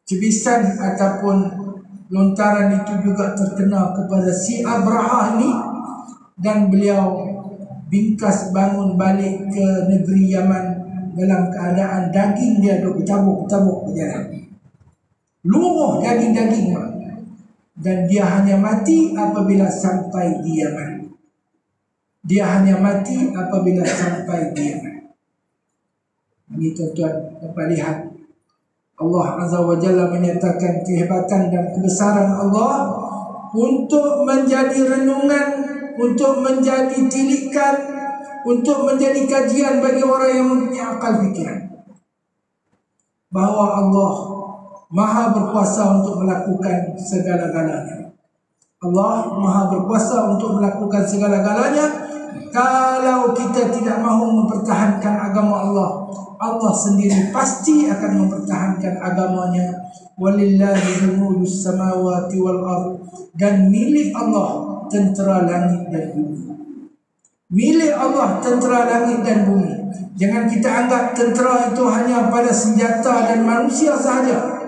[SPEAKER 2] cebisan ataupun lontaran itu juga terkena kepada si Abraha ini, dan beliau bingkas bangun balik ke negeri Yaman dalam keadaan daging dia duk bertabuk-bertabuk berjalan. Luruh daging-daging, dan dia hanya mati apabila sampai di Yaman. Dia hanya mati apabila sampai di Yaman. Ini tuan-tuan dapat lihat, Allah Azza wa Jalla menyatakan kehebatan dan kebesaran Allah untuk menjadi renungan, untuk menjadi tilikan, untuk menjadi kajian bagi orang yang mempunyai akal fikiran, bahawa Allah Maha berkuasa untuk melakukan segala-galanya. Allah Maha berkuasa untuk melakukan segala-galanya. Kalau kita tidak mahu mempertahankan agama Allah, Allah sendiri pasti akan mempertahankan agamanya. Walillahi junudus samawati wal ardh. Dan milik Allah tentera langit dan bumi. Milik Allah tentera langit dan bumi. Jangan kita anggap tentera itu hanya pada senjata dan manusia sahaja.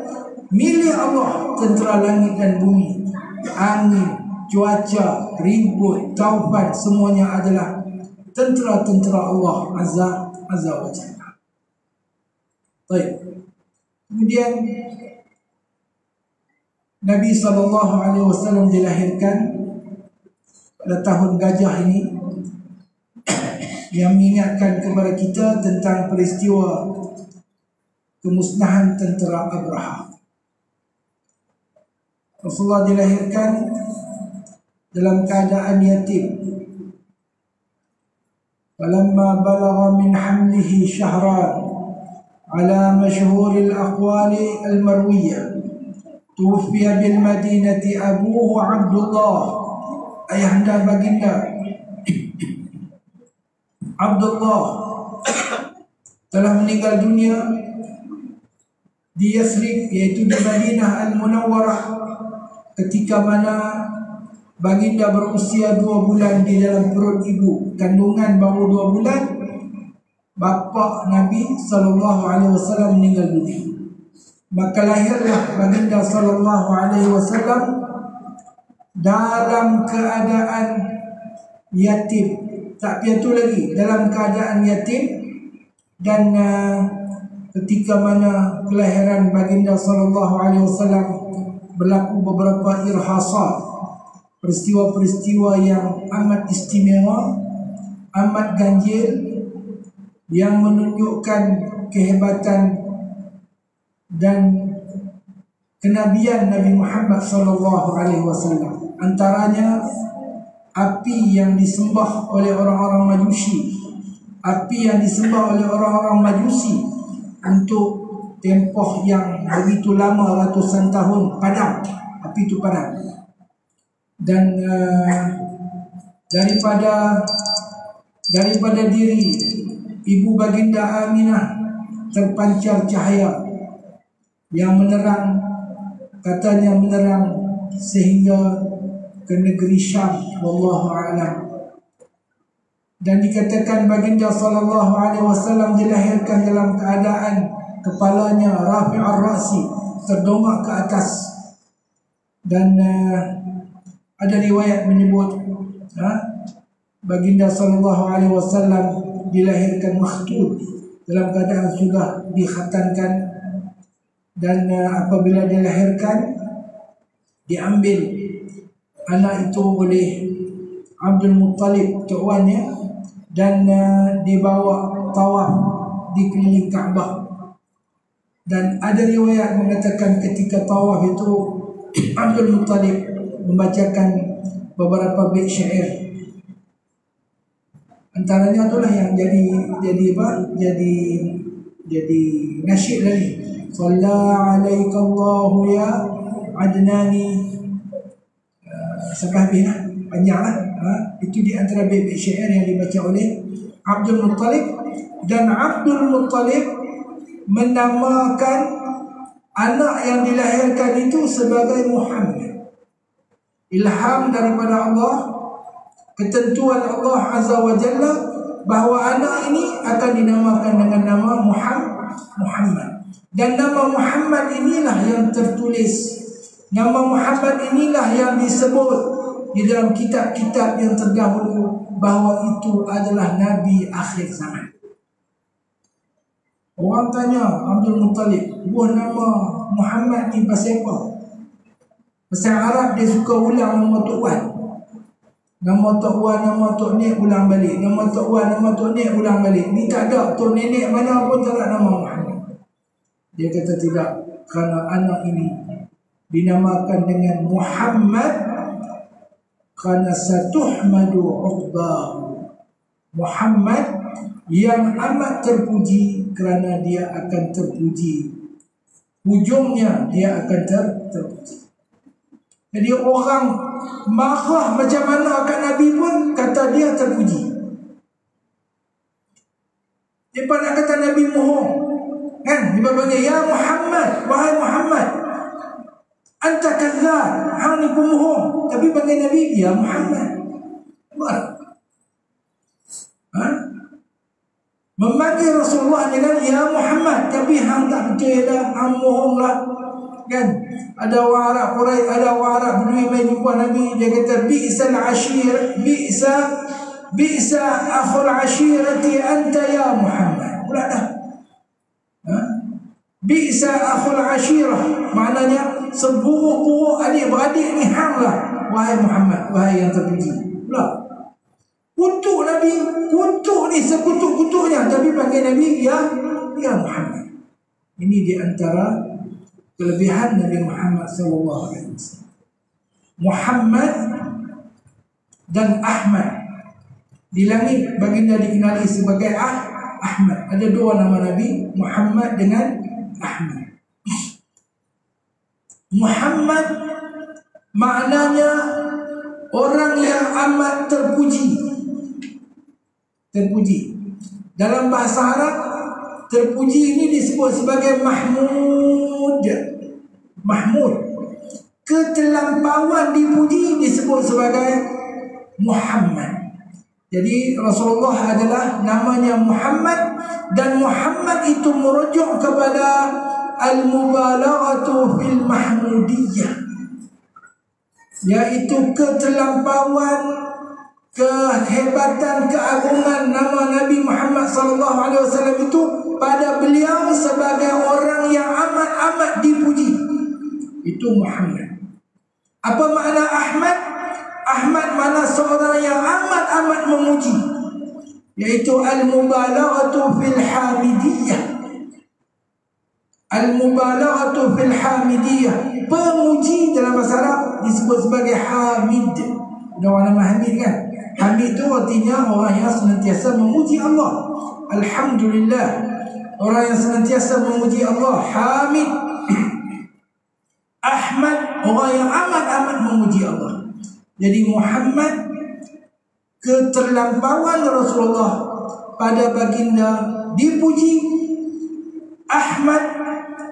[SPEAKER 2] Milik Allah tentera langit dan bumi. Angin, cuaca, ribut, taufan, semuanya adalah tentera-tentera Allah Azza wa Jalla. Baik. Kemudian Nabi SAW dilahirkan pada tahun gajah ini, yang mengingatkan kepada kita tentang peristiwa kemusnahan tentera Abraha. Rasulullah dilahirkan dalam keadaan yatim. Falamma balagha min hamlihi syahran ala masyhuril aqwali al-marwiyah tuwfiya bil Madinati abuhu Abdullah, ayahanda baginda Abdullah telah meninggal dunia di Yathrib, yaitu di Madinah Al-Munawwarah, ketika mana baginda berusia 2 bulan di dalam perut ibu. Kandungan baru 2 bulan, bapa Nabi SAW meninggal dunia. Maka lahirlah baginda SAW dalam keadaan yatim. Tak piatu lagi, dalam keadaan yatim. Dan ketika mana kelahiran baginda SAW berlaku beberapa irhasat, peristiwa-peristiwa yang amat istimewa, amat ganjil, yang menunjukkan kehebatan dan kenabian Nabi Muhammad SAW. Antaranya api yang disembah oleh orang-orang Majusi, api yang disembah oleh orang-orang Majusi untuk tempoh yang begitu lama, ratusan tahun, padam. Api itu padam. Dan daripada diri ibu baginda Aminah terpancar cahaya yang menerang, katanya menerang sehingga ke negeri Syam, wallahu a'lam. Dan dikatakan baginda SAW dilahirkan dalam keadaan kepalanya rafi'ar ra'si, terdongak ke atas. Dan ada riwayat menyebut baginda SAW dilahirkan makhtub, dalam keadaan sudah dikhatankan. Dan apabila dilahirkan, diambil anak itu oleh Abdul Muttalib, tuannya, dan dibawa tawaf di keliling Kaabah. Dan ada riwayat mengatakan ketika tawaf itu Abdul Muttalib membacakan beberapa bait syair. Antaranya itulah yang jadi nasyid lagi. Shalla alaika Allahu ya Adnani, sampai habis lah, panjang lah. Itu di antara bait syair yang dibaca oleh Abdul Muttalib. Dan Abdul Muttalib menamakan anak yang dilahirkan itu sebagai Muhammad. Ilham daripada Allah, ketentuan Allah Azza wa Jalla bahawa anak ini akan dinamakan dengan nama Muhammad. Dan nama Muhammad inilah yang tertulis, nama Muhammad inilah yang disebut di dalam kitab-kitab yang terdahulu bahawa itu adalah Nabi akhir zaman. Orang tanya Abdul Muttalib, buah nama Muhammad ni pasal apa? Pasal Arab dia suka ulang nama Tok Wan. Nama Tok Wan, nama Tok Nek ulang balik. Nama Tok Wan, nama Tok Nek ulang balik. Ni tak ada Tok Nenek mana pun tak ada nama Muhammad. Dia kata tidak, kerana anak ini dinamakan dengan Muhammad kerana satuhmadu uqbahu. Muhammad yang amat terpuji kerana dia akan terpuji. Ujungnya dia akan terpuji. Jadi orang marah macam mana akan Nabi pun kata dia terpuji. Dia nak kata Nabi mohon, kan? Dia panggil ya Muhammad, wahai Muhammad, anta kadzdzab, hang ni pemohong. Tapi panggil Nabi ya Muhammad. Memanggil Rasulullah dengan ya Muhammad, tapi hang tak percaya, hang mohonglah, kan? Ada orang Arab Quraisy, ada orang Arab Bedui main jumpa Nabi, dia kata bi'sal ashir, bi'sa akhul ashirati anta ya Muhammad. Pula dah. Bi'sa akhul ashirah, maknanya seburuk-buruk adik-beradik ni hanglah, wahai Muhammad, wahai yang terpuji. Pula kutuk Nabi, kutuk ni sekutuk-kutuknya, tapi panggil Nabi ya Muhammad. Ini di antara kelebihan Nabi Muhammad SAW. Muhammad dan Ahmad. Di langit baginda dikenali sebagai Ahmad. Ada dua nama Nabi, Muhammad dengan Ahmad. Muhammad maknanya orang yang amat terpuji. Terpuji. Dalam bahasa Arab, terpuji ini disebut sebagai Mahmud. Mahmud. Ketelampauan dipuji disebut sebagai Muhammad. Jadi Rasulullah adalah namanya Muhammad, dan Muhammad itu merujuk kepada al-mubalaghatu fil mahmudiyah, yaitu ketelampauan, kehebatan, keagungan nama Nabi Muhammad SAW itu pada beliau sebagai orang yang amat-amat dipuji. Itu Muhammad. Apa makna Ahmad? Ahmad mana seorang yang amat-amat memuji, yaitu al-mubalaghatu fil hamidiyah. Al-mubalaghatu fil hamidiyah, pemuji dalam bahasa Arab disebut sebagai hamid. Ada orang nama Hamid kan? Hamid itu artinya orang yang senantiasa memuji Allah. Alhamdulillah, orang yang senantiasa memuji Allah. Hamid. Ahmad, orang yang amat-amat memuji Allah. Jadi Muhammad, keterlampauan Rasulullah pada baginda dipuji. Ahmad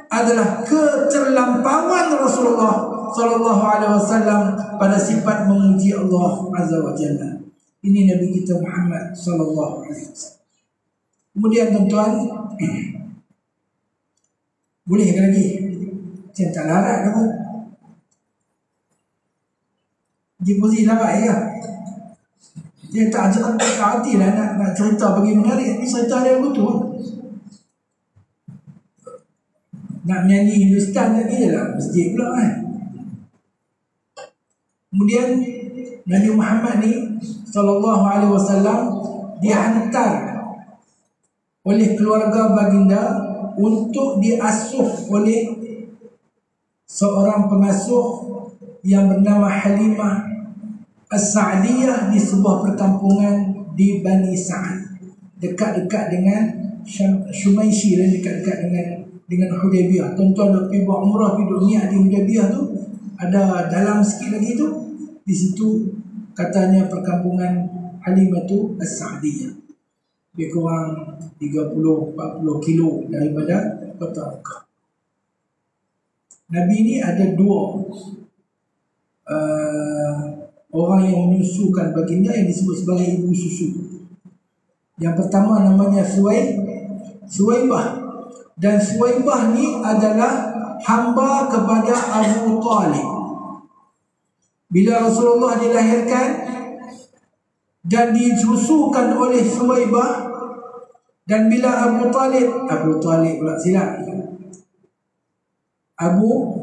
[SPEAKER 2] adalah keterlampauan Rasulullah sallallahu alaihi wasallam pada sifat memuji Allah azza wa jalla. Ini Nabi kita Muhammad sallallahu alaihi wasallam. Kemudian tuan-tuan, boleh lagi? Saya tak larat apa? Di posisi larat ya. Dia tak hati lah nak cerita bagi menarik. Ini cerita dia betul. Nak menyanyi Hindustan lagi je lah, masjid pula kan. Kemudian Nabi Muhammad ni sallallahu alaihi wasallam dihantar oleh keluarga baginda untuk diasuh oleh seorang pengasuh yang bernama Halimah As-Sa'diyah di sebuah perkampungan di Bani Sa'ad, dekat-dekat dengan Shumaishi, dan dekat-dekat dengan Hudaybiyah. Tuan-tuan dah pergi buat umrah, pergi duduk niat di Hudaybiyah tu, ada dalam sikit lagi tu, di situ katanya perkampungan Halimah tu As-Sa'diyah. Lebih kurang 30-40 kilo daripada kota Mekah. Nabi ni ada dua orang yang menyusukan baginda yang disebut sebagai ibu susu. Yang pertama namanya Suwaibah. Dan Suwaibah ni adalah hamba kepada Abu Talib. Bila Rasulullah dilahirkan dan disusukan oleh Suwaibah, dan bila Abu Talib pula silap, Abu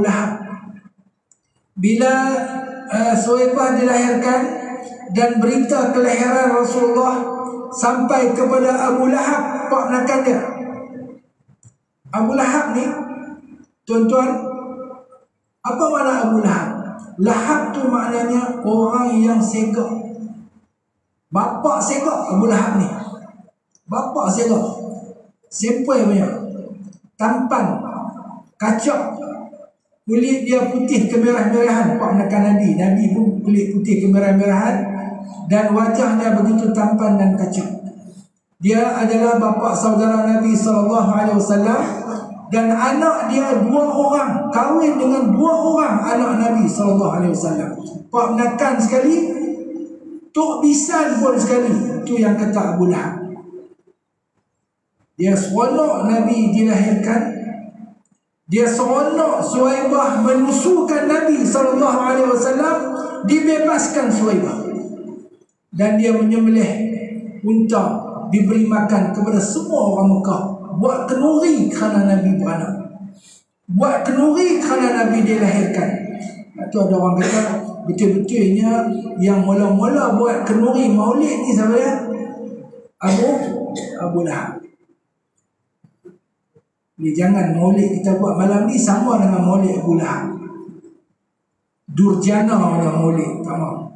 [SPEAKER 2] Lahab. Bila Suwaibah dilahirkan dan berita kelahiran Rasulullah sampai kepada Abu Lahab, pak menakan dia. Abu Lahab ni, tuan-tuan, apa makna Abu Lahab? Lahab tu maknanya orang yang segak. Bapak segak Abu Lahab ni. Bapak segak. Sempoi punya. Tampan. Kacak. Kulit dia putih kemerah-merahan. Pak menakan Nabi. Nabi pun kulit putih kemerah-merahan. Dan wajahnya begitu tampan dan kacak. Dia adalah bapa saudara Nabi SAW. Dan anak dia 2 orang. Kahwin dengan 2 orang anak Nabi SAW. Pak menakan sekali. Tok Bisan pun sekali. Itu yang kata Abu Lahab. Dia seronok Nabi dilahirkan. Dia seronok Suwaibah menusukan Nabi SAW. Dibebaskan Suwaibah. Dan dia menyembelih unta, diberi makan kepada semua orang Mekah. Buat kenuri kerana Nabi beranak. Buat kenuri kerana Nabi dilahirkan. Itu ada orang kata betul-betulnya yang mula-mula buat kenuri maulid ni siapa ya? Abu Lahab. Jadi jangan maulid kita buat malam ni sama dengan maulid Abu Lahab. Durjana orang maulid, tak mahu.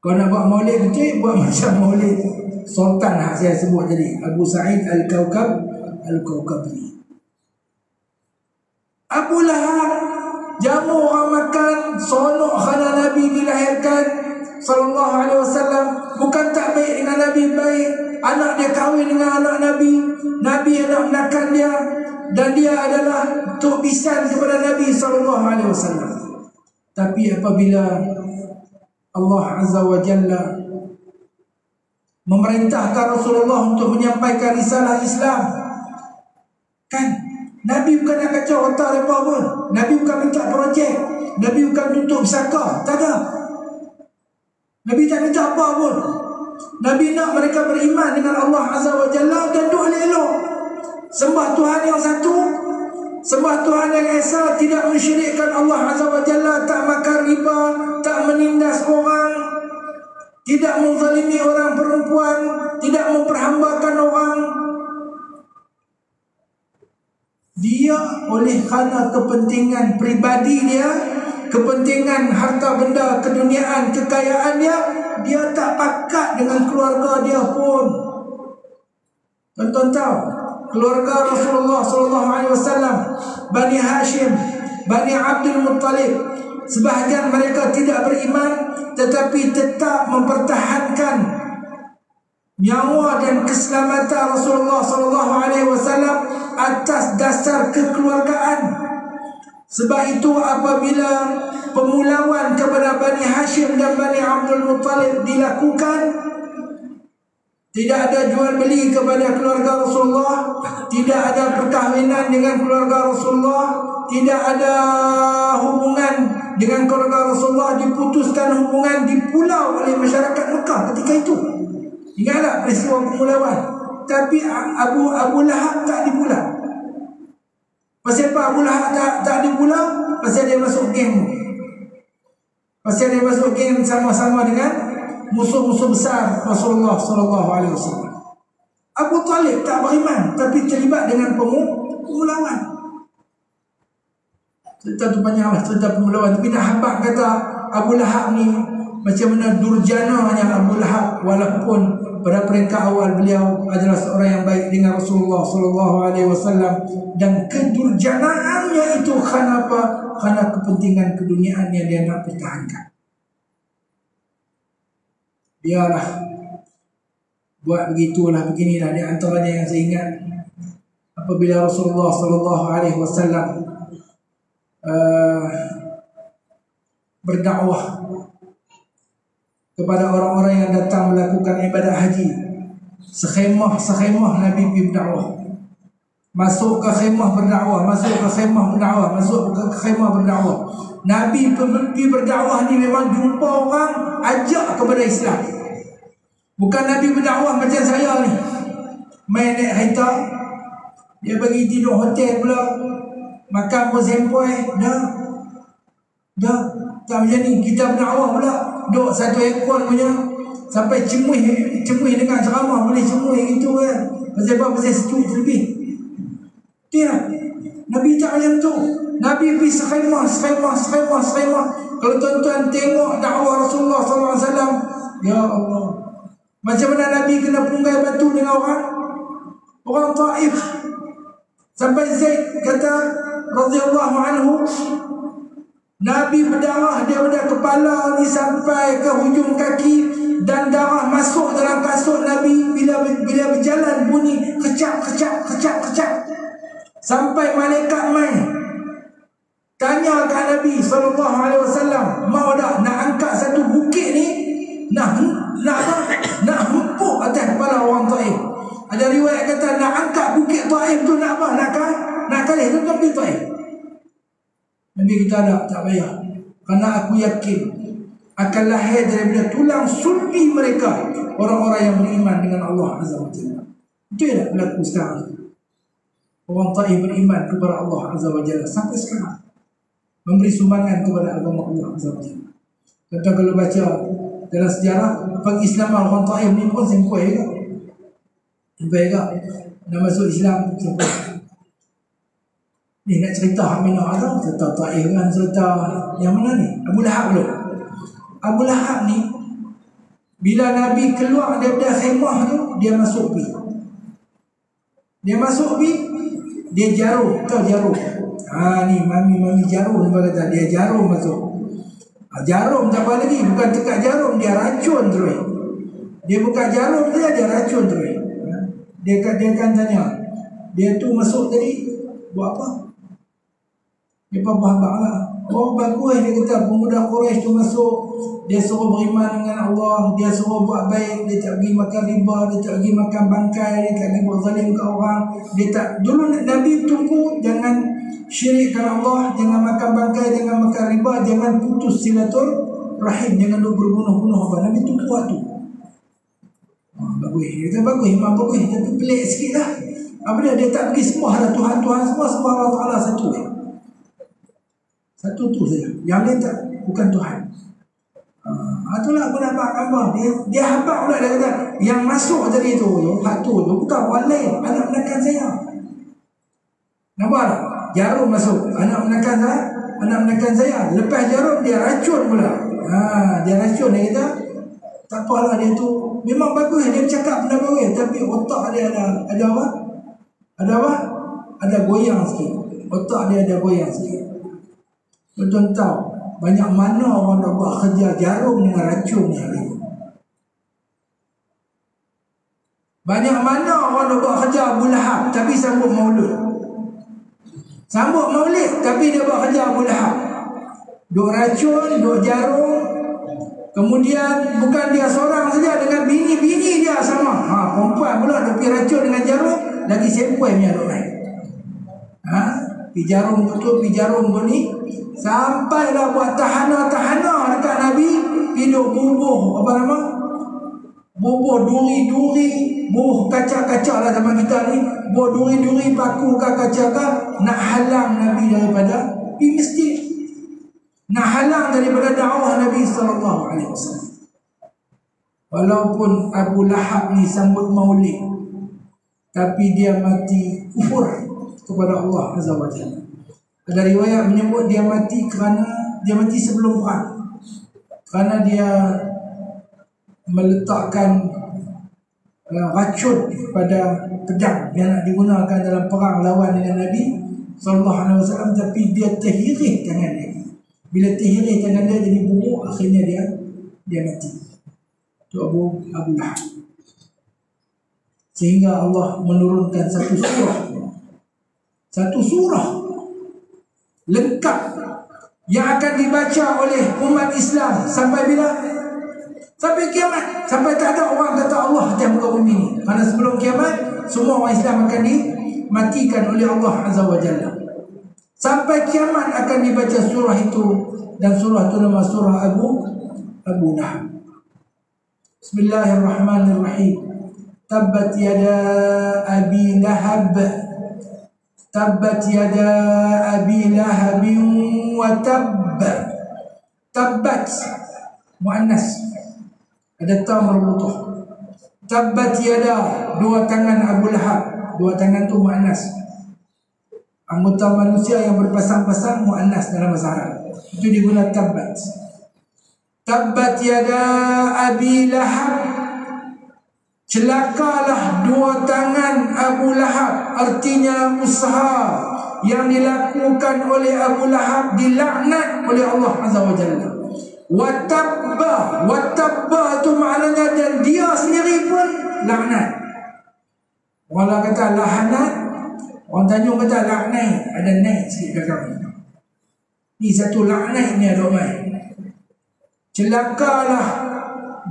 [SPEAKER 2] Kalau nak buat maulid betul, buat macam maulid Sultan saya sebut tadi, Abu Sa'id Al-Kawkab Al-Kawkabri. Abu Lahab jamu orang makan, seronok kerana Nabi dilahirkan sallallahu alaihi wasallam. Bukan tak baik dengan Nabi, baik. Anak dia kahwin dengan anak Nabi, Nabi nak menakan dia, dan dia adalah tok bisan kepada Nabi sallallahu alaihi wasallam. Tapi apabila Allah Azza wa Jalla memerintahkan Rasulullah untuk menyampaikan risalah Islam, kan Nabi bukan nak kacau otak mereka pun. Nabi bukan minta projek, Nabi bukan tuntut besaka, tak ada. Nabi tak minta apa pun. Nabi nak mereka beriman dengan Allah Azza wa Jalla dan doa elok, sembah Tuhan yang satu, sembah Tuhan yang esa, tidak mensyirikkan Allah Azza wa Jalla, tak makan riba, tak menindas orang, tidak menzalimi orang perempuan, tidak memperhambakan orang. Dia oleh kerana kepentingan peribadi dia, kepentingan harta benda keduniaan, kekayaan dia tak pakat dengan keluarga dia pun. Tuan-tuan tahu, keluarga Rasulullah SAW, Bani Hashim, Bani Abdul Muttalib, sebahagian mereka tidak beriman, tetapi tetap mempertahankan nyawa dan keselamatan Rasulullah SAW atas dasar kekeluargaan. Sebab itu apabila pemulawan kepada Bani Hashim dan Bani Abdul Muttalib dilakukan, tidak ada jual beli kepada keluarga Rasulullah, tidak ada perkahwinan dengan keluarga Rasulullah, tidak ada hubungan dengan keluarga Rasulullah, diputuskan hubungan di pulau oleh masyarakat Mekah ketika itu. Ingatlah peristiwa pemulawan. Tapi Abu Lahab tak dipulau. Pasal apa Abu Lahab tak dipulau? Pasal dia masuk geng. Pasal dia masuk geng sama-sama dengan musuh-musuh besar Rasulullah SAW. Abu Talib tak beriman, tapi terlibat dengan pemulawan. Cerita tu panjang lah, cerita pemulawan. Tapi nak habaq kata Abu Lahab ni macam mana durjananya Abu Lahab, walaupun pada peringkat awal beliau adalah seorang yang baik dengan Rasulullah SAW, dan kedurjanaannya itu kerana apa? Kerana kepentingan keduniaan yang dia nak pertahankan. Biarlah buat begitulah, beginilah. Di antaranya yang saya ingat, apabila Rasulullah SAW berdakwah kepada orang-orang yang datang melakukan ibadat haji, sekhemah Nabi pergi berdakwah, masuk ke khemah berdakwah, masuk ke khemah berdakwah, masuk ke khemah berdakwah. Nabi pergi berdakwah ni memang jumpa orang, ajak kepada Islam. Bukan Nabi berdakwah macam saya ni, main naik kereta, dia bagi tidur hotel pula, makan pun sempoi, dah tak macam ni. Kita berdakwah pula duduk satu ekor punya, sampai cemuih dengan ceramah, boleh cemuih gitu kan. Pasal apa? Pasal sejuk lebih. Tidak, Nabi tak macam tu. Nabi pergi sekhemah. Kalau tuan-tuan tengok dakwah Rasulullah SAW, ya Allah, macam mana Nabi kena punggai batu dengan orang Taif. Sampai Zaid kata radhiyallahu anhu, Nabi berdarah daripada kepala ni sampai ke hujung kaki, dan darah masuk dalam kasut Nabi bila berjalan, bunyi kecap. Sampai malaikat mai tanya kat Nabi SAW, mau tak nak angkat satu bukit ni, nak hempuk atas kepala orang Taif. Ada riwayat kata nak angkat bukit Taif tu, nak apa? Nak kalih tuan-tuan pergi Taif. Nabi kita tak payah, kerana aku yakin akan lahir daripada tulang sulbi mereka orang-orang yang beriman dengan Allah Azza wa Jalla. Itu yang berlaku sekarang. Orang Taif beriman kepada Allah Azza wa Jalla sampai sekarang, memberi sumbangan kepada agama Allah Azza wa Jalla. Contoh kalau baca dalam sejarah pengislaman orang Taif ni pun sempoi juga. Nak masuk Islam sempoi. Ni nak cerita hak mana ada? Cerita Taif kan, cerita yang mana ni? Abu Lahab dulu. Abu Lahab ni bila Nabi keluar daripada khemah tu, dia masuk pergi. Dia masuk dia jarum, tahu jarum? Ni mami jarum dia kata, dia jarum masuk. Jarum tak apa lagi, bukan tekak jarum, dia racun terus. Dia buka jarum dia racun terus. Dia akan tanya, dia tu masuk tadi buat apa? Dia faham lah. Oh bagus, dia kata pemuda Quraisy tu masuk, dia suruh beriman dengan Allah, dia suruh buat baik, dia tak pergi makan riba, dia tak pergi makan bangkai, dia tak pergi buat zalim ke orang. Dia tak, dulu Nabi tunggu jangan syirikkan Allah, jangan makan bangkai, jangan makan riba, jangan putus silaturahim, jangan berbunuh-bunuh apa. Nabi tunggu waktu. Bagus, dia kata bagus, imam bagus, tapi pelik sikit lah. Apa dia tak pergi semua ada Tuhan semua, sembah Allah Ta'ala satu. Satu tu saja, yang lain tak, bukan Tuhan. Itulah aku nampak gambar. Dia habaq pula, dia kata yang masuk tadi tu, hak tu bukan orang lain, anak menakan saya. Nampak tak? Jarum masuk, anak menakan saya. Lepas jarum dia racun pula. Dia racun, dia kata tak apalah, dia tu memang bagus, dia bercakap benda bagus, tapi otak dia ada apa? Ada goyang sikit. Otak dia ada goyang sikit. Tuan tahu banyak mana orang nak buat kerja jarum dengan racun ni hari ni. Banyak mana orang nak buat kerja Abu Lahab tapi sambut maulid. Sambut maulid tapi dia buat kerja Abu Lahab. Duk racun, duk jarum. Kemudian bukan dia seorang saja, dengan bini-bini dia sama. Perempuan pula duk pergi racun dengan jarum, lagi sempoi punya duk main. Pergi jarum betul, pergi jarum ni. Sampailah buat tahana-tahana dekat Nabi, hidup bubuh bubuh duri-duri, bubuh kaca-kaca lah zaman kita ni, bubuh duri-duri, paku kaca-kaca, nak halang Nabi daripada pergi masjid, nak halang daripada dakwah Nabi SAW. Walaupun Abu Lahab ni sambut maulid, tapi dia mati kufur kepada Allah Azza wa Jalla. Ada riwayat menyebut dia mati sebelum perang, kerana dia meletakkan racun pada pedang yang nak digunakan dalam perang lawan dengan Nabi SAW, tapi dia terhiris tangan dia. Bila terhiris tangan dia jadi buruk, akhirnya dia mati. Itu Abu Lahab. Sehingga Allah menurunkan satu surah lengkap yang akan dibaca oleh umat Islam sampai bila? Sampai kiamat. Sampai tak ada orang kata Allah atas muka bumi ni. Kerana sebelum kiamat semua orang Islam akan dimatikan oleh Allah Azza wa Jalla. Sampai kiamat akan dibaca surah itu, dan surah itu nama surah Abu Lahab. Bismillahirrahmanirrahim. Tabbat yada abi lahab, tabbat yada abi lahabin wa tabb. Tabbat muannas, ada ta marbutuh. Tabbat yada, dua tangan Abu Lahab. Dua tangan tu muannas. Anggota manusia yang berpasang-pasang muannas dalam bahasa Arab. Itu digunakan tabbat. Tabbat yada abi lahab, celakalah dua tangan Abu Lahab. Artinya usaha yang dilakukan oleh Abu Lahab dilaknat oleh Allah Azza wa Jalla. Watabba itu maknanya dan dia sendiri pun laknat. Orang kata lahanat, orang Tanjung kata laknat, ada naik sikit belakang. Ni satu laknat ni ada main. Celakalah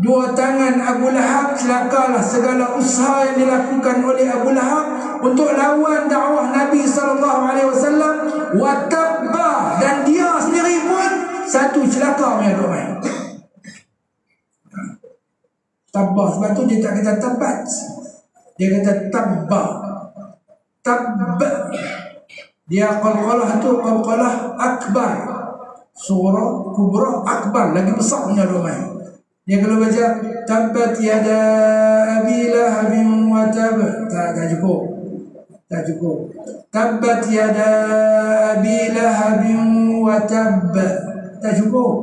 [SPEAKER 2] dua tangan Abu Lahab, celakalah segala usaha yang dilakukan oleh Abu Lahab untuk lawan dakwah Nabi SAW. Watabba, dan dia sendiri pun satu celaka punya doa. Tabba, sebab tu dia tak kata tabat, dia kata tabba. Tabba, dia qalqalah tu qalqalah akbar, surah kubra akbar, lagi besar punya doa. Dia kalau baca tabbat yada abi lahabin wa tab, tak cukup. Tabbat yada abi lahabin wa tab, tak cukup.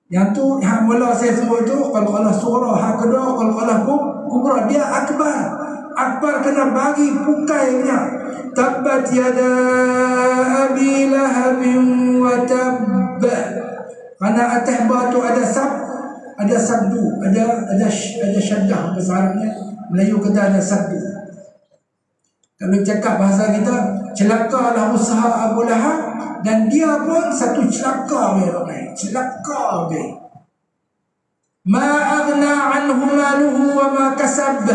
[SPEAKER 2] Yang tu yang mula saya sebut tu qalqalah surah, hak kedua qalqalah kubra, dia akbar. Akbar kena bagi pukainya. Tabbat yada abi lahabin wa tabb. Kerana atas batu ada sabdu, ada syaddah bahasa Arabnya. Melayu kata ada sabdu. Kalau cakap bahasa kita, celakalah usaha Abu Lahab, dan dia pun satu celaka dia. Celaka dia. Ma aghna anhu maluhu wa ma kasab.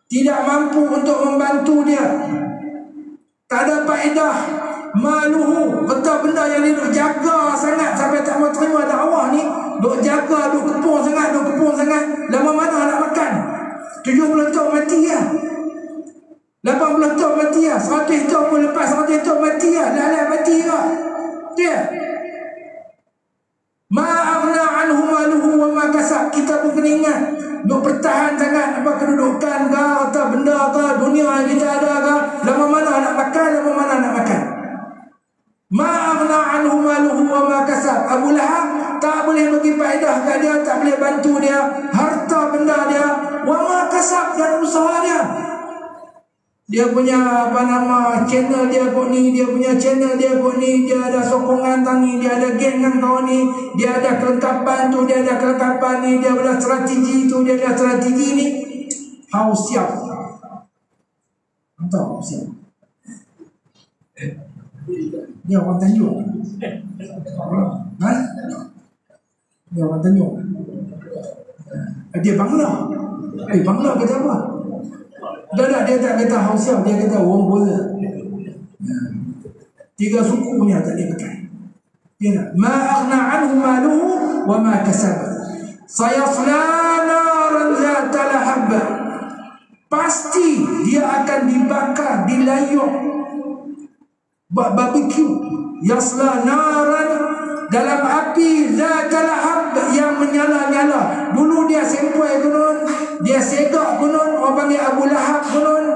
[SPEAKER 2] Tidak mampu untuk membantu dia. Tak ada faedah. Maluhu, betul benda yang dia duk jaga sangat sampai tak mau terima dakwah ni. Duk jaga, duk kepung sangat. Lama mana nak makan? 70 tahun mati lah. 80 tahun mati lah. 100 tahun pun lepas 100 tahun mati lah. Dah mati lah. Dia ma'agna anhu maluhu wa ma kasab. Kita pun kena ingat, duk bertahan sangat apa kedudukan ke, atau benda ke, dunia yang kita ada ke, lama mana nak makan. Ma'agna anhu maluhu wa ma kasab. Abu Lahab tak boleh bagi faedah kat dia, tak boleh bantu dia, harta benda dia, wa ma kasab, dan usaha dia. Dia punya channel dia buat ni, dia punya channel dia buat ni, dia ada sokongan tangi, dia ada geng dengan kawan ni, dia ada kelengkapan tu, dia ada kelengkapan ni, dia ada strategi tu, dia ada strategi ni. Hau siap. Entah siap. Dia orang Tanjung. Ha? Dia orang Tanjung. Dia Bangla. Bangla kata apa? Dah dia tak kata Hausa, dia kata orang bola. 3 suku punya tak dia pakai. Dia nak ma'aghna anhu maluhu wa ma kasab. Sayasla naran zata lahab. Pasti dia akan dibakar, dilayuk, buat barbecue. Yasla naran, dalam api zata lahab, yang menyala-nyala. Dulu dia sempoi gunung, dia segak gunung, orang panggil Abu Lahab gunung.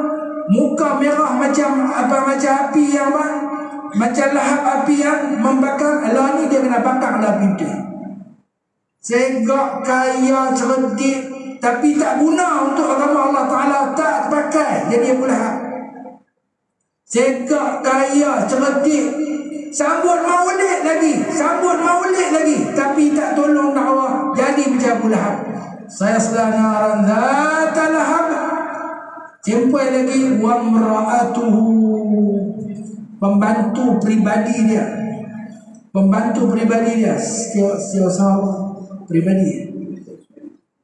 [SPEAKER 2] Muka merah macam api yang macam lahap api yang membakar. Lah ni dia kena bakar lah api tu. Segak, kaya, cerdik, tapi tak guna untuk agama Allah Ta'ala, tak pakai. Jadi Abu Lahab segak, kaya, cerdik, sambut maulid lagi, tapi tak tolong dakwah. Jadi macam Abu Lahab. Saya selanaran zata lahab. Sampai lagi wa mra'atuhu, pembantu pribadi dia. Setiap sahabat pribadi.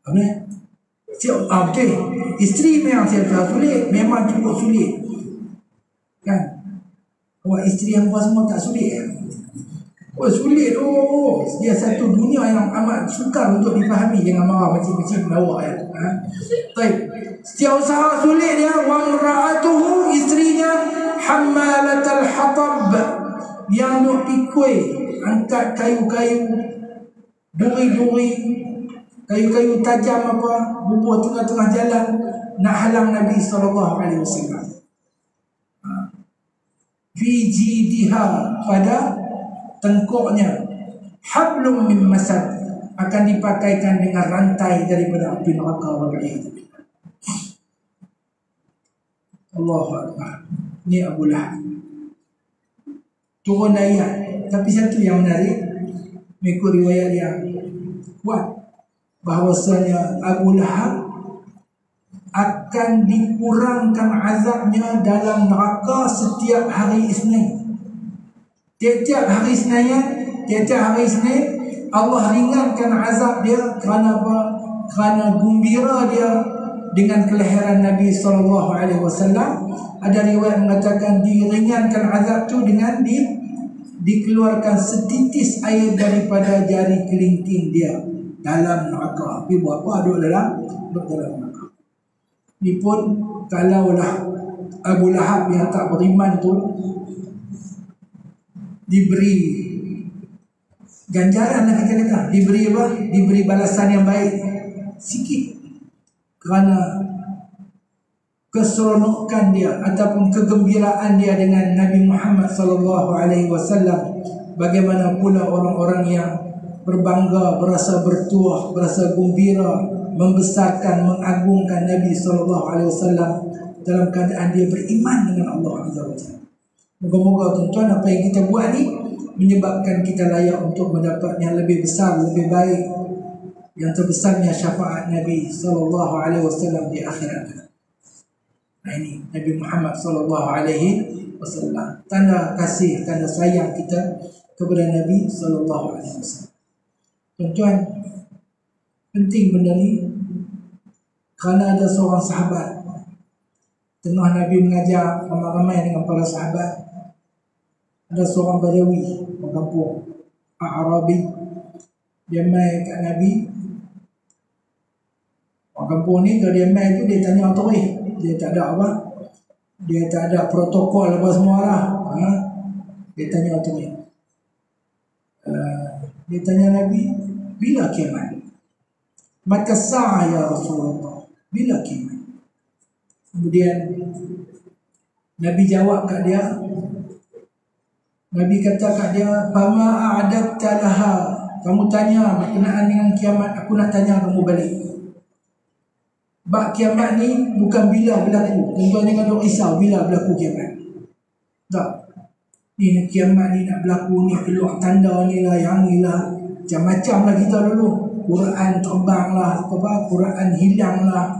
[SPEAKER 2] Apa? Betul. Isteri memang siapa sulit, memang cukup sulit. Kan? Awak isteri yang buat semua tak sulit ya? Oh sulit. Dia satu dunia yang amat sukar untuk dipahami. Jangan marah macam-macam lawak ya. Baik. Setiap usaha sulit dia. Wa mra'atuhu, istrinya hammalatal hatab, yang duk pikul, angkat kayu-kayu, duri-duri, kayu-kayu tajam apa, bubuh tengah-tengah jalan nak halang Nabi SAW. Fi jidiha, pada tengkuknya, hablum min masad, akan dipakaikan dengan rantai daripada api neraka. Allahu Akbar. Ni Abu Lahab. Turun ayat. Tapi satu yang menarik, mengikut riwayat yang kuat, bahawasanya Abu Lahab akan dikurangkan azabnya dalam neraka setiap hari Isnin. Tiap-tiap hari Isnin Allah ringankan azab dia. Kerana apa? Kerana gembira dia dengan kelahiran Nabi SAW. Ada riwayat mengatakan diringankan azab tu dengan dikeluarkan setitis air daripada jari kelingking dia dalam neraka. Tapi buat apa? Duduk dalam neraka. Ini pun kalaulah Abu Lahab yang tak beriman tu diberi ganjaran, kita kata diberi apa? Diberi balasan yang baik sikit, kerana keseronokan dia ataupun kegembiraan dia dengan Nabi Muhammad SAW. Bagaimana pula orang-orang yang berbangga, berasa bertuah, berasa gembira membesarkan, mengagungkan Nabi SAW dalam keadaan dia beriman dengan Allah Azza wa Jalla. Moga-moga tuan-tuan apa yang kita buat ni menyebabkan kita layak untuk mendapat yang lebih besar, lebih baik, yang terbesarnya syafaat Nabi SAW di akhirat. Nah, ini Nabi Muhammad SAW, tanda kasih, tanda sayang kita kepada Nabi SAW. Tuan-tuan, penting benda ni kerana ada seorang sahabat tengah Nabi mengajar ramai-ramai dengan para sahabat. Ada seorang Badawi orang kampung Arabi, dia mai kat Nabi. Orang kampung ni kalau dia mai tu dia tanya autorih, dia tak ada apa, dia tak ada protokol apa semua lah. Dia tanya autorih, dia tanya Nabi, bila kiamat? Mata sa'ah ya Rasulullah, bila kiamat? Kemudian Nabi jawab kat dia, Nabi kata kat dia, "Fama a'adatta laha." Kamu tanya berkenaan dengan kiamat, aku nak tanya kamu balik. Bak kiamat ni bukan bila berlaku. Tuan-tuan jangan duk risau bila berlaku kiamat. Tak. Ni kiamat ni nak berlaku ni, keluar tanda ni lah, yang ni lah. Macam-macam lah kita dulu. Quran terbang lah, Quran hilang lah.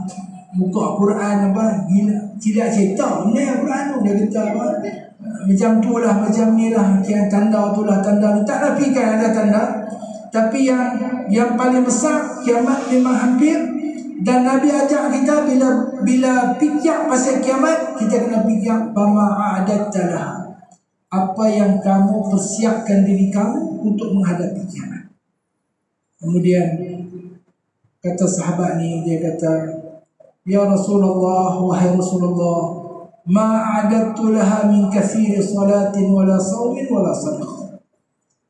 [SPEAKER 2] Buka Quran apa, tidak cerita. Ni Quran tu dia kata apa? Macam tu lah, macam ni lah, yang tanda tu lah, tanda ni. Tak nafikan ada tanda, tapi yang paling besar kiamat memang hampir. Dan Nabi ajak kita bila fikir pasal kiamat, kita kena fikir bama a'adattalah, apa yang kamu persiapkan diri kamu untuk menghadapi kiamat. Kemudian kata sahabat ni, dia kata, "Ya Rasulullah, wahai Rasulullah, ma a'adattu laha min kathiri salatin wala sawmin wala sadaqah."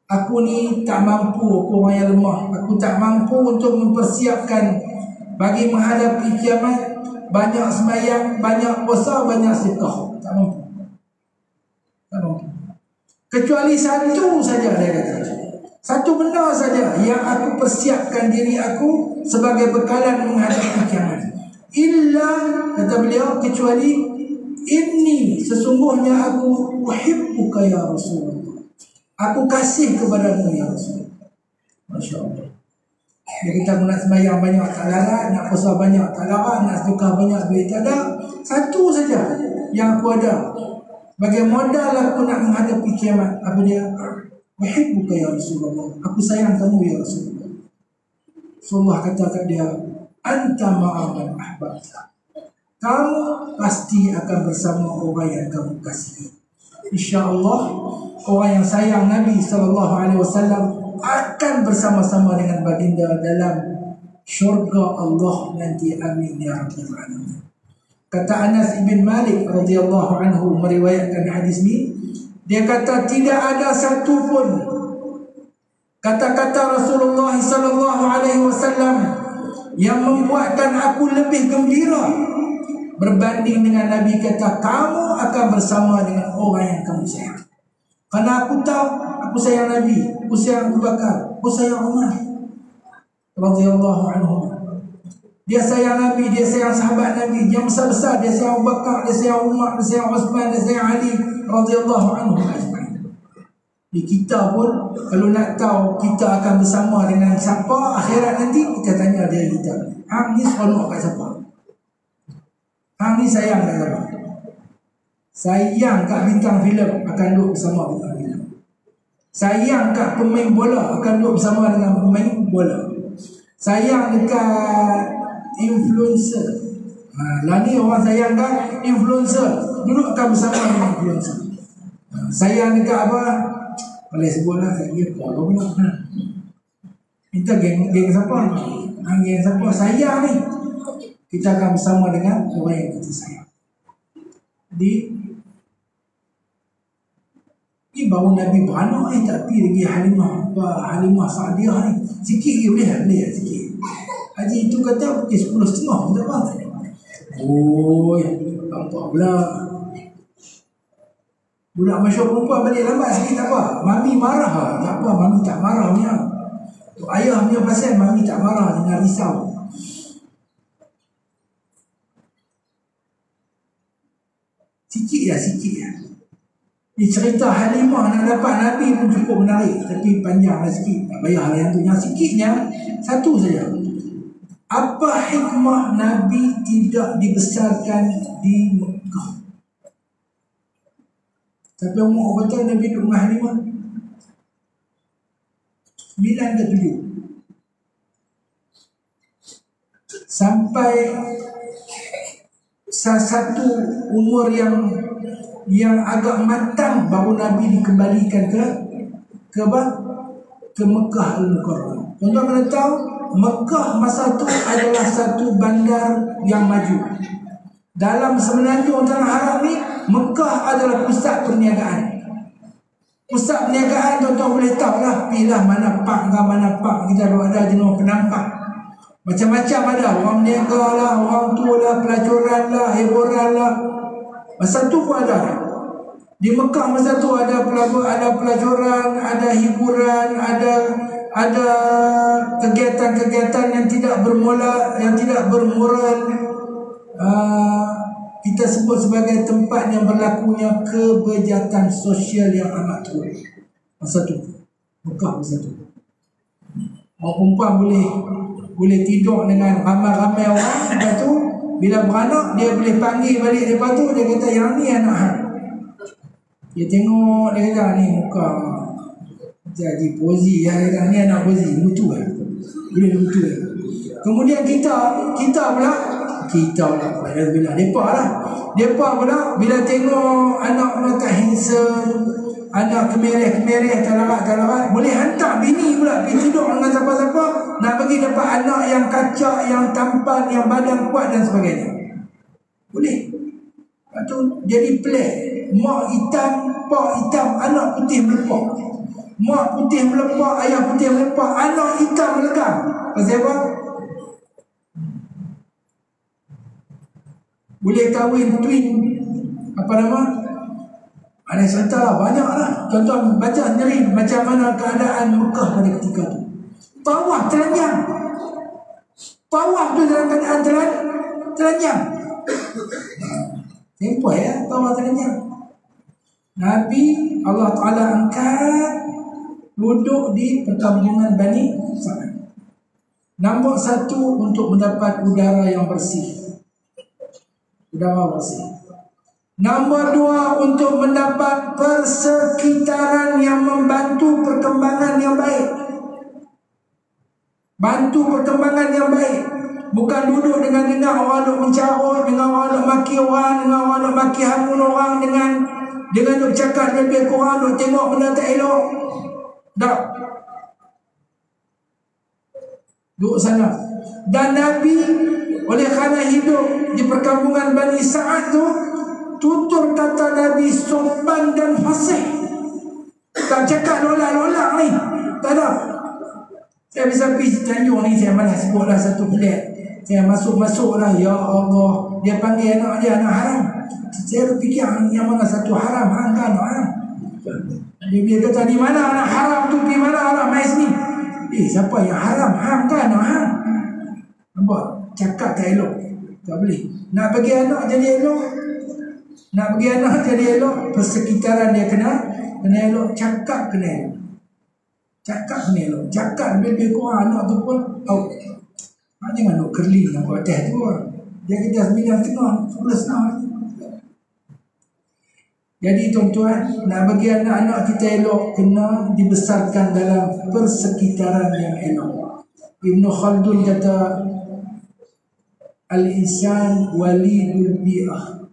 [SPEAKER 2] Aku ni tak mampu, aku orang yang lemah. Aku tak mampu untuk mempersiapkan bagi menghadapi kiamat. Banyak sembahyang, banyak puasa, banyak sedekah. Tak mampu. Tak mampu. Kecuali satu saja, dia kata. Satu benda saja yang aku persiapkan diri aku sebagai bekalan menghadapi kiamat. Illa, kata beliau, kecuali inni, sesungguhnya aku uhibbuka ya Rasulullah. Aku kasih kepadamu ya Rasulullah. Masya Allah. Dia kata, aku nak sembahyang banyak tak larat, nak puasa banyak tak larat, nak sedekah banyak duit tak ada. Satu saja yang aku ada bagi modal aku nak menghadapi kiamat. Apa dia? Uhibbuka ya Rasulullah. Aku sayang kamu ya Rasulullah. Rasulullah kata kat dia, anta ma'aman ahbabta. Kamu pasti akan bersama orang yang kamu kasihi. InsyaAllah orang yang sayang Nabi SAW akan bersama-sama dengan baginda dalam syurga Allah nanti. Amin ya rabbal alamin. Kata Anas bin Malik radhiyallahu anhu meriwayatkan hadis ni, dia kata tidak ada satu pun kata-kata Rasulullah SAW yang membuatkan aku lebih gembira berbanding dengan Nabi kata, kamu akan bersama dengan orang yang kamu sayang. Karena aku tahu, aku sayang Nabi, aku sayang Abu Bakar, aku sayang Umar radhiyallahu anhu. Dia sayang Nabi, dia sayang sahabat Nabi yang besar-besar. Dia sayang Abu Bakar, dia sayang Umar, dia sayang Uthman, dia sayang Ali radhiyallahu anhu. Di kita pun kalau nak tahu kita akan bersama dengan siapa akhirat nanti, kita tanya dia kita, hang ni seronok kat siapa? Hang ni sayang kat siapa? Sayang kat bintang filem, akan duduk bersama bintang filem. Sayang kat pemain bola, akan duduk bersama dengan pemain bola. Sayang dekat influencer, lah ni orang sayang kat influencer, duduk akan bersama dengan influencer. Sayang dekat apa? Boleh sebutlah kat dia apa pula. Kita geng siapa? Geng siapa? Sayang ni, kita akan bersama dengan orang yang kita sayang. Jadi ni baru Nabi beranak ni, tak pergi lagi Halimah Sa'diyah ni. Sikit je boleh sikit. Haji itu kata pukul 10.30 tak apa. Oi, nampak pula budak masyarakat perempuan balik lambat sikit tak apa. Mami marah lah. Tak apa, mami tak marah punya. Ayah punya pasal mami tak marah, jangan risau. Sikit ya. Ni cerita Halimah nak dapat Nabi pun cukup menarik, tapi panjanglah sikit, tak payahlah yang tu. Yang sikitnya satu saja. Apa hikmah Nabi tidak dibesarkan di Mekah? Tapi umur berapa Nabi duduk dengan Halimah? 9 ke 7. Sampai satu umur yang agak matang baru Nabi dikembalikan ke Mekah Al-Mukarramah. Tuan-tuan kena tahu, Mekah masa itu adalah satu bandar yang maju. Dalam semenanjung tanah haram ni, Mekah adalah pusat perniagaan. Pusat perniagaan tuan-tuan boleh tahu lah, pilih mana pak ke mana pak. Kita ada jenis penampak, macam-macam ada. Orang berniaga lah, orang tua lah, pelacuran lah, hiburan lah. Masa tu pun ada. Di Mekah masa tu ada pelacuran, ada hiburan, ada kegiatan-kegiatan yang tidak bermoral. Kita sebut sebagai tempat yang berlakunya kebejahatan sosial yang amat teruk. Masa tu Mekah masa tu. Orang perempuan boleh tidur dengan ramai-ramai orang. Lepas tu bila beranak, dia boleh panggil balik. Lepas tu dia kata, yang ni anak hang. Dia tengok, dia kata, ni muka jadi pozi. Dia kata, ni anak pozi. Betul kan? Boleh betul kan? Kemudian kita pula Mereka pula bila tengok anak tak handsome, anak kemerih-kemerih, talarat, boleh hantar bini pula pergi tidur dengan siapa-siapa, nak pergi dapat anak yang kacak, yang tampan, yang badan kuat dan sebagainya. Boleh. Lepas tu jadi pelik. Mak hitam, pak hitam, anak putih melepak. Mak putih melepak, ayah putih melepak, anak hitam melegam. Pasal apa? Boleh kahwin twin, apa nama? Ada cerita lah, banyak lah. Tuan-tuan baca sendiri macam mana keadaan Mekah pada ketika itu. Tawaf telanjang. Tawaf tu dalam keadaan telanjang. Tempoh ya, tawaf telanjang. Nabi Allah Ta'ala angkat duduk di perkampungan Bani Sa'ad. Nombor 1 untuk mendapat udara yang bersih. Udara bersih. Nombor 2 untuk mendapat persekitaran yang membantu perkembangan yang baik. Bantu perkembangan yang baik. Bukan duduk dengan dengar orang duk mencarut, dengan orang duk maki orang, dengan orang duk maki hamun orang, dengan duk cakap lebih kurang, duk tengok benda tak elok. Tak. Duduk sana. Dan Nabi oleh kerana hidup di perkampungan Bani Sa'ad tu, tutur kata Nabi sopan dan fasih. Tak cakap lolak-lolak ni. Tak ada. Saya bisa pergi Tanjung ni, saya malah sebutlah satu flat. Saya masuk lah, ya Allah. Dia panggil anak dia anak haram. Saya berfikir yang mana satu haram, hang kan anak haram. Dia kata, di mana anak haram tu, pergi mana haram, mai sini. Siapa yang haram? Hang kan anak haram. Nampak? Cakap tak elok. Tak boleh. Nak bagi anak jadi elok, nak bagi anak jadi elok, persekitaran dia kena elok. Cakap kena elok. Cakap kena elok. Cakap lebih kurang anak tu pun out. Jangan duk kerling nampak atas tu. Dia kata 9.5, 11 Jadi tuan-tuan, nak bagi anak-anak kita elok, kena dibesarkan dalam persekitaran yang elok. Ibn Khaldun kata, al-insan walidul bi'ah.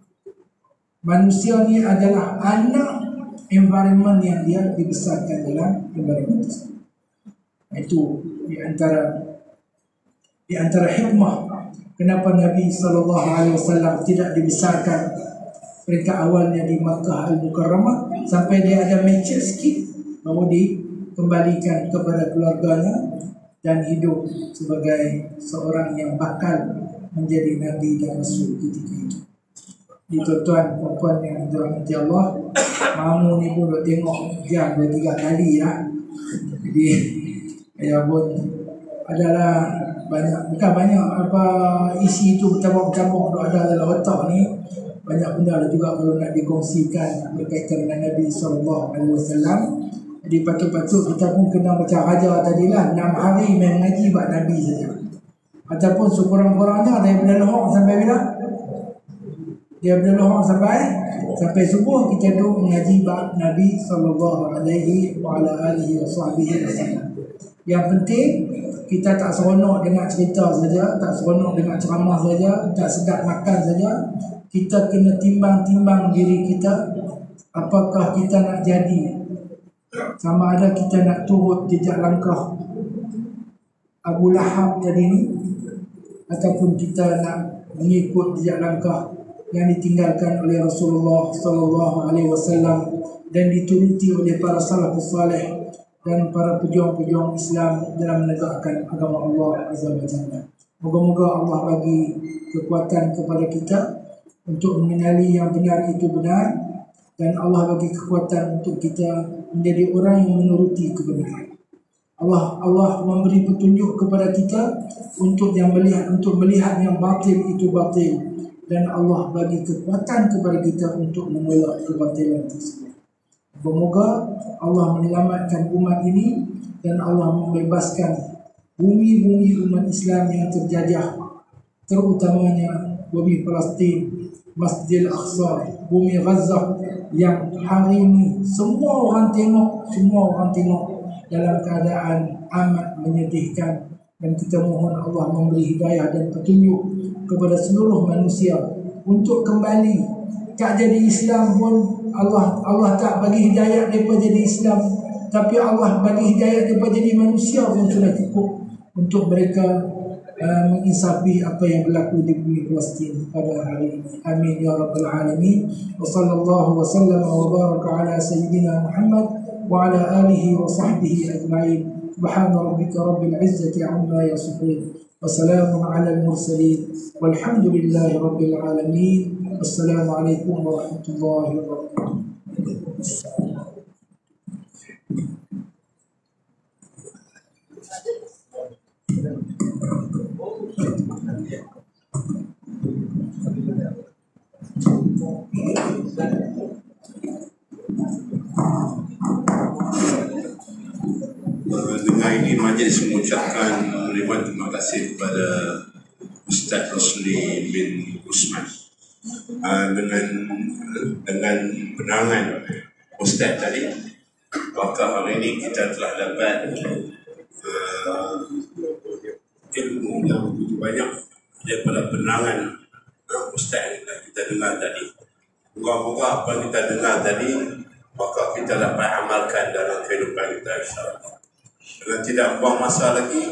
[SPEAKER 2] Manusia ni adalah anak environment yang dia dibesarkan dalam environment tersebut. Itu di antara hikmah kenapa Nabi SAW tidak dibesarkan peringkat awalnya di Makkah Al-Mukarramah sampai dia ada mature sikit, baru dikembalikan kepada keluarganya dan hidup sebagai seorang yang bakal menjadi Nabi dan Rasul ketika itu. Jadi tuan-tuan, puan-puan yang dirahmati Allah, mamu ni pun dah tengok jam 2-3 kali ya. Jadi saya pun adalah bukan banyak apa isi itu bercampur-campur ada dalam otak ni. banyak benda juga kalau nak dikongsikan berkaitan dengan Nabi SAW. Jadi patut-patut kita pun kena macam raja tadilah, 6 hari main mengaji bab Nabi saja. Ataupun sekurang-kurangnya daripada lohok sampai bila? Daripada lohok sampai subuh kita duduk mengaji bab Nabi SAW. Yang penting kita tak seronok dengan cerita saja, tak seronok dengan ceramah saja, tak sedap makan saja. Kita kena timbang-timbang diri kita, apakah kita nak jadi, sama ada kita nak turut jejak langkah Abu Lahab tadi ni, ataupun kita nak mengikut jejak langkah yang ditinggalkan oleh Rasulullah SAW dan dituruti oleh para salafus salih dan para pejuang-pejuang Islam dalam menegakkan agama Allah Azza wa Jalla. Moga-moga Allah bagi kekuatan kepada kita untuk mengenali yang benar itu benar, dan Allah bagi kekuatan untuk kita menjadi orang yang menuruti kebenaran. Allah memberi petunjuk kepada kita untuk melihat yang batil itu batil, dan Allah bagi kekuatan kepada kita untuk menolak kebatilan tersebut. Semoga Allah menyelamatkan umat ini dan Allah membebaskan bumi-bumi umat Islam yang terjajah, terutamanya bumi Palestin, Masjidil Aqsa, bumi Gaza yang hari ini semua orang tengok dalam keadaan amat menyedihkan. Dan kita mohon Allah memberi hidayah dan petunjuk kepada seluruh manusia untuk kembali. Tak jadi Islam pun Allah tak bagi hidayah mereka jadi Islam, tapi Allah bagi hidayah mereka jadi manusia pun sudah cukup untuk mereka menginsafi apa yang berlaku di bumi Palestin pada hari ini. Amin ya rabbal alamin. Wa sallallahu wa sallam wa baraka ala sayyidina Muhammad wa ala alihi wa sahbihi ajma'in. Subhana rabbika rabbil izzati amma yasifun wa salamun ala al-mursalin walhamdulillahi rabbil alamin. Wassalamualaikum warahmatullahi wabarakatuh.
[SPEAKER 1] Dengan ini majlis mengucapkan ribuan terima kasih kepada Ustaz Rosli bin Usman dengan penerangan Ustaz tadi, maka hari ini kita telah dapat ilmu yang begitu banyak daripada penerangan Ustaz yang kita dengar tadi. Moga-moga apa yang kita dengar tadi maka kita dapat amalkan dalam kehidupan kita, insyaAllah. Dengan tidak buang masa lagi,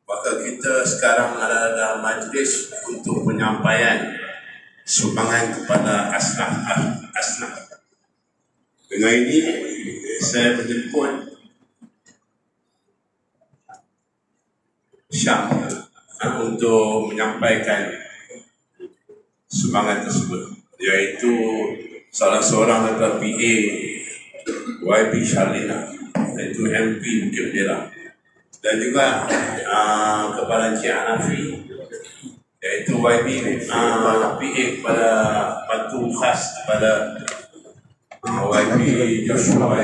[SPEAKER 1] maka kita sekarang ada dalam majlis untuk penyampaian sumbangan kepada asnaf. Dengan ini saya menjemput Syam untuk menyampaikan sumbangan tersebut, iaitu salah seorang daripada PA YB Sharlina, iaitu MP Bukit Bendera, dan juga Kepala Encik Hanafi, iaitu YB PA kepada bantu khas kepada YB Joshua,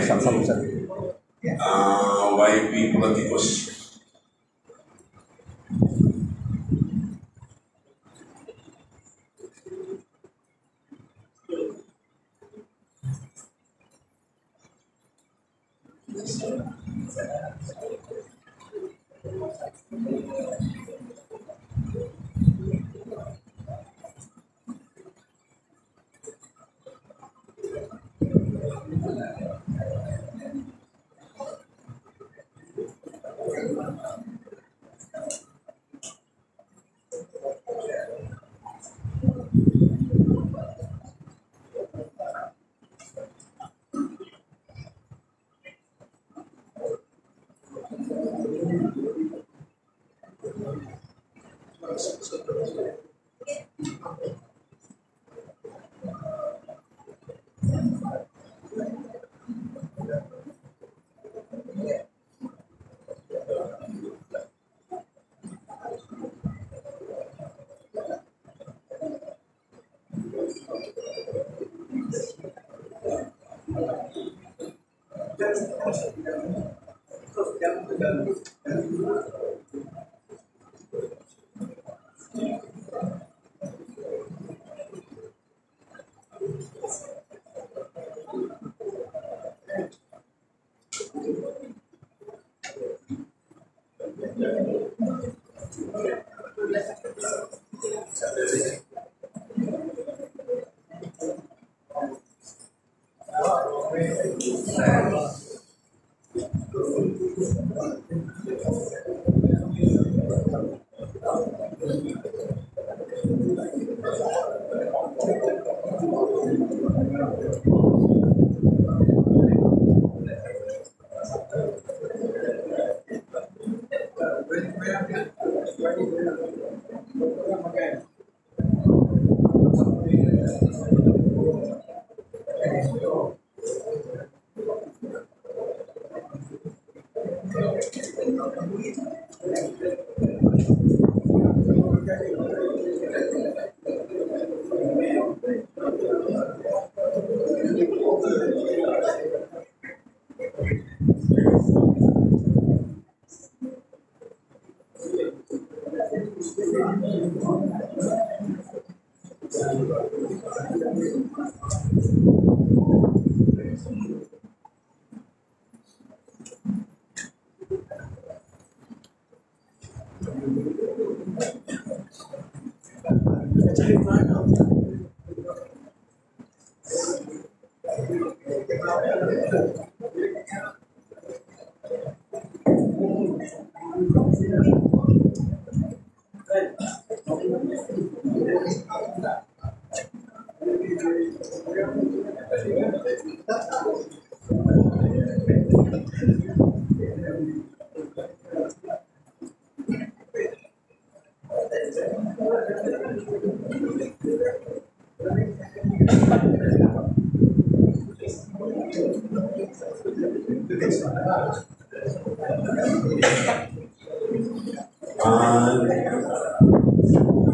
[SPEAKER 1] YB Politikus.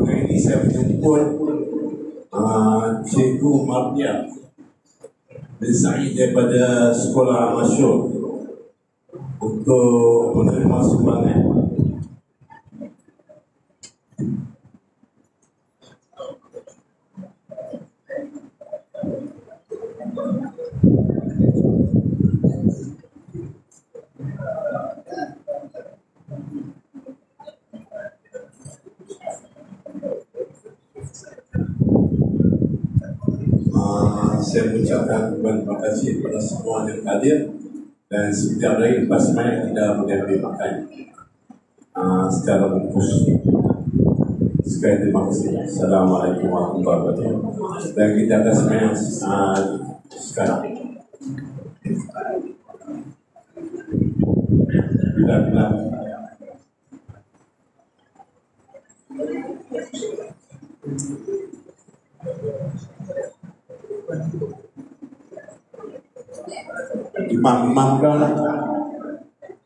[SPEAKER 1] Ini saya menjemput Cikgu Mardia bin Said daripada Sekolah Masyur untuk menerima sumbangan. Saya mengucapkan terima kasih kepada semua yang hadir, dan setiap hari lepas semayang kita boleh makan secara bungkus. Sekali terima kasih. Assalamualaikum warahmatullahi wabarakatuh. Dan kita akan semayang sekarang. Bila imam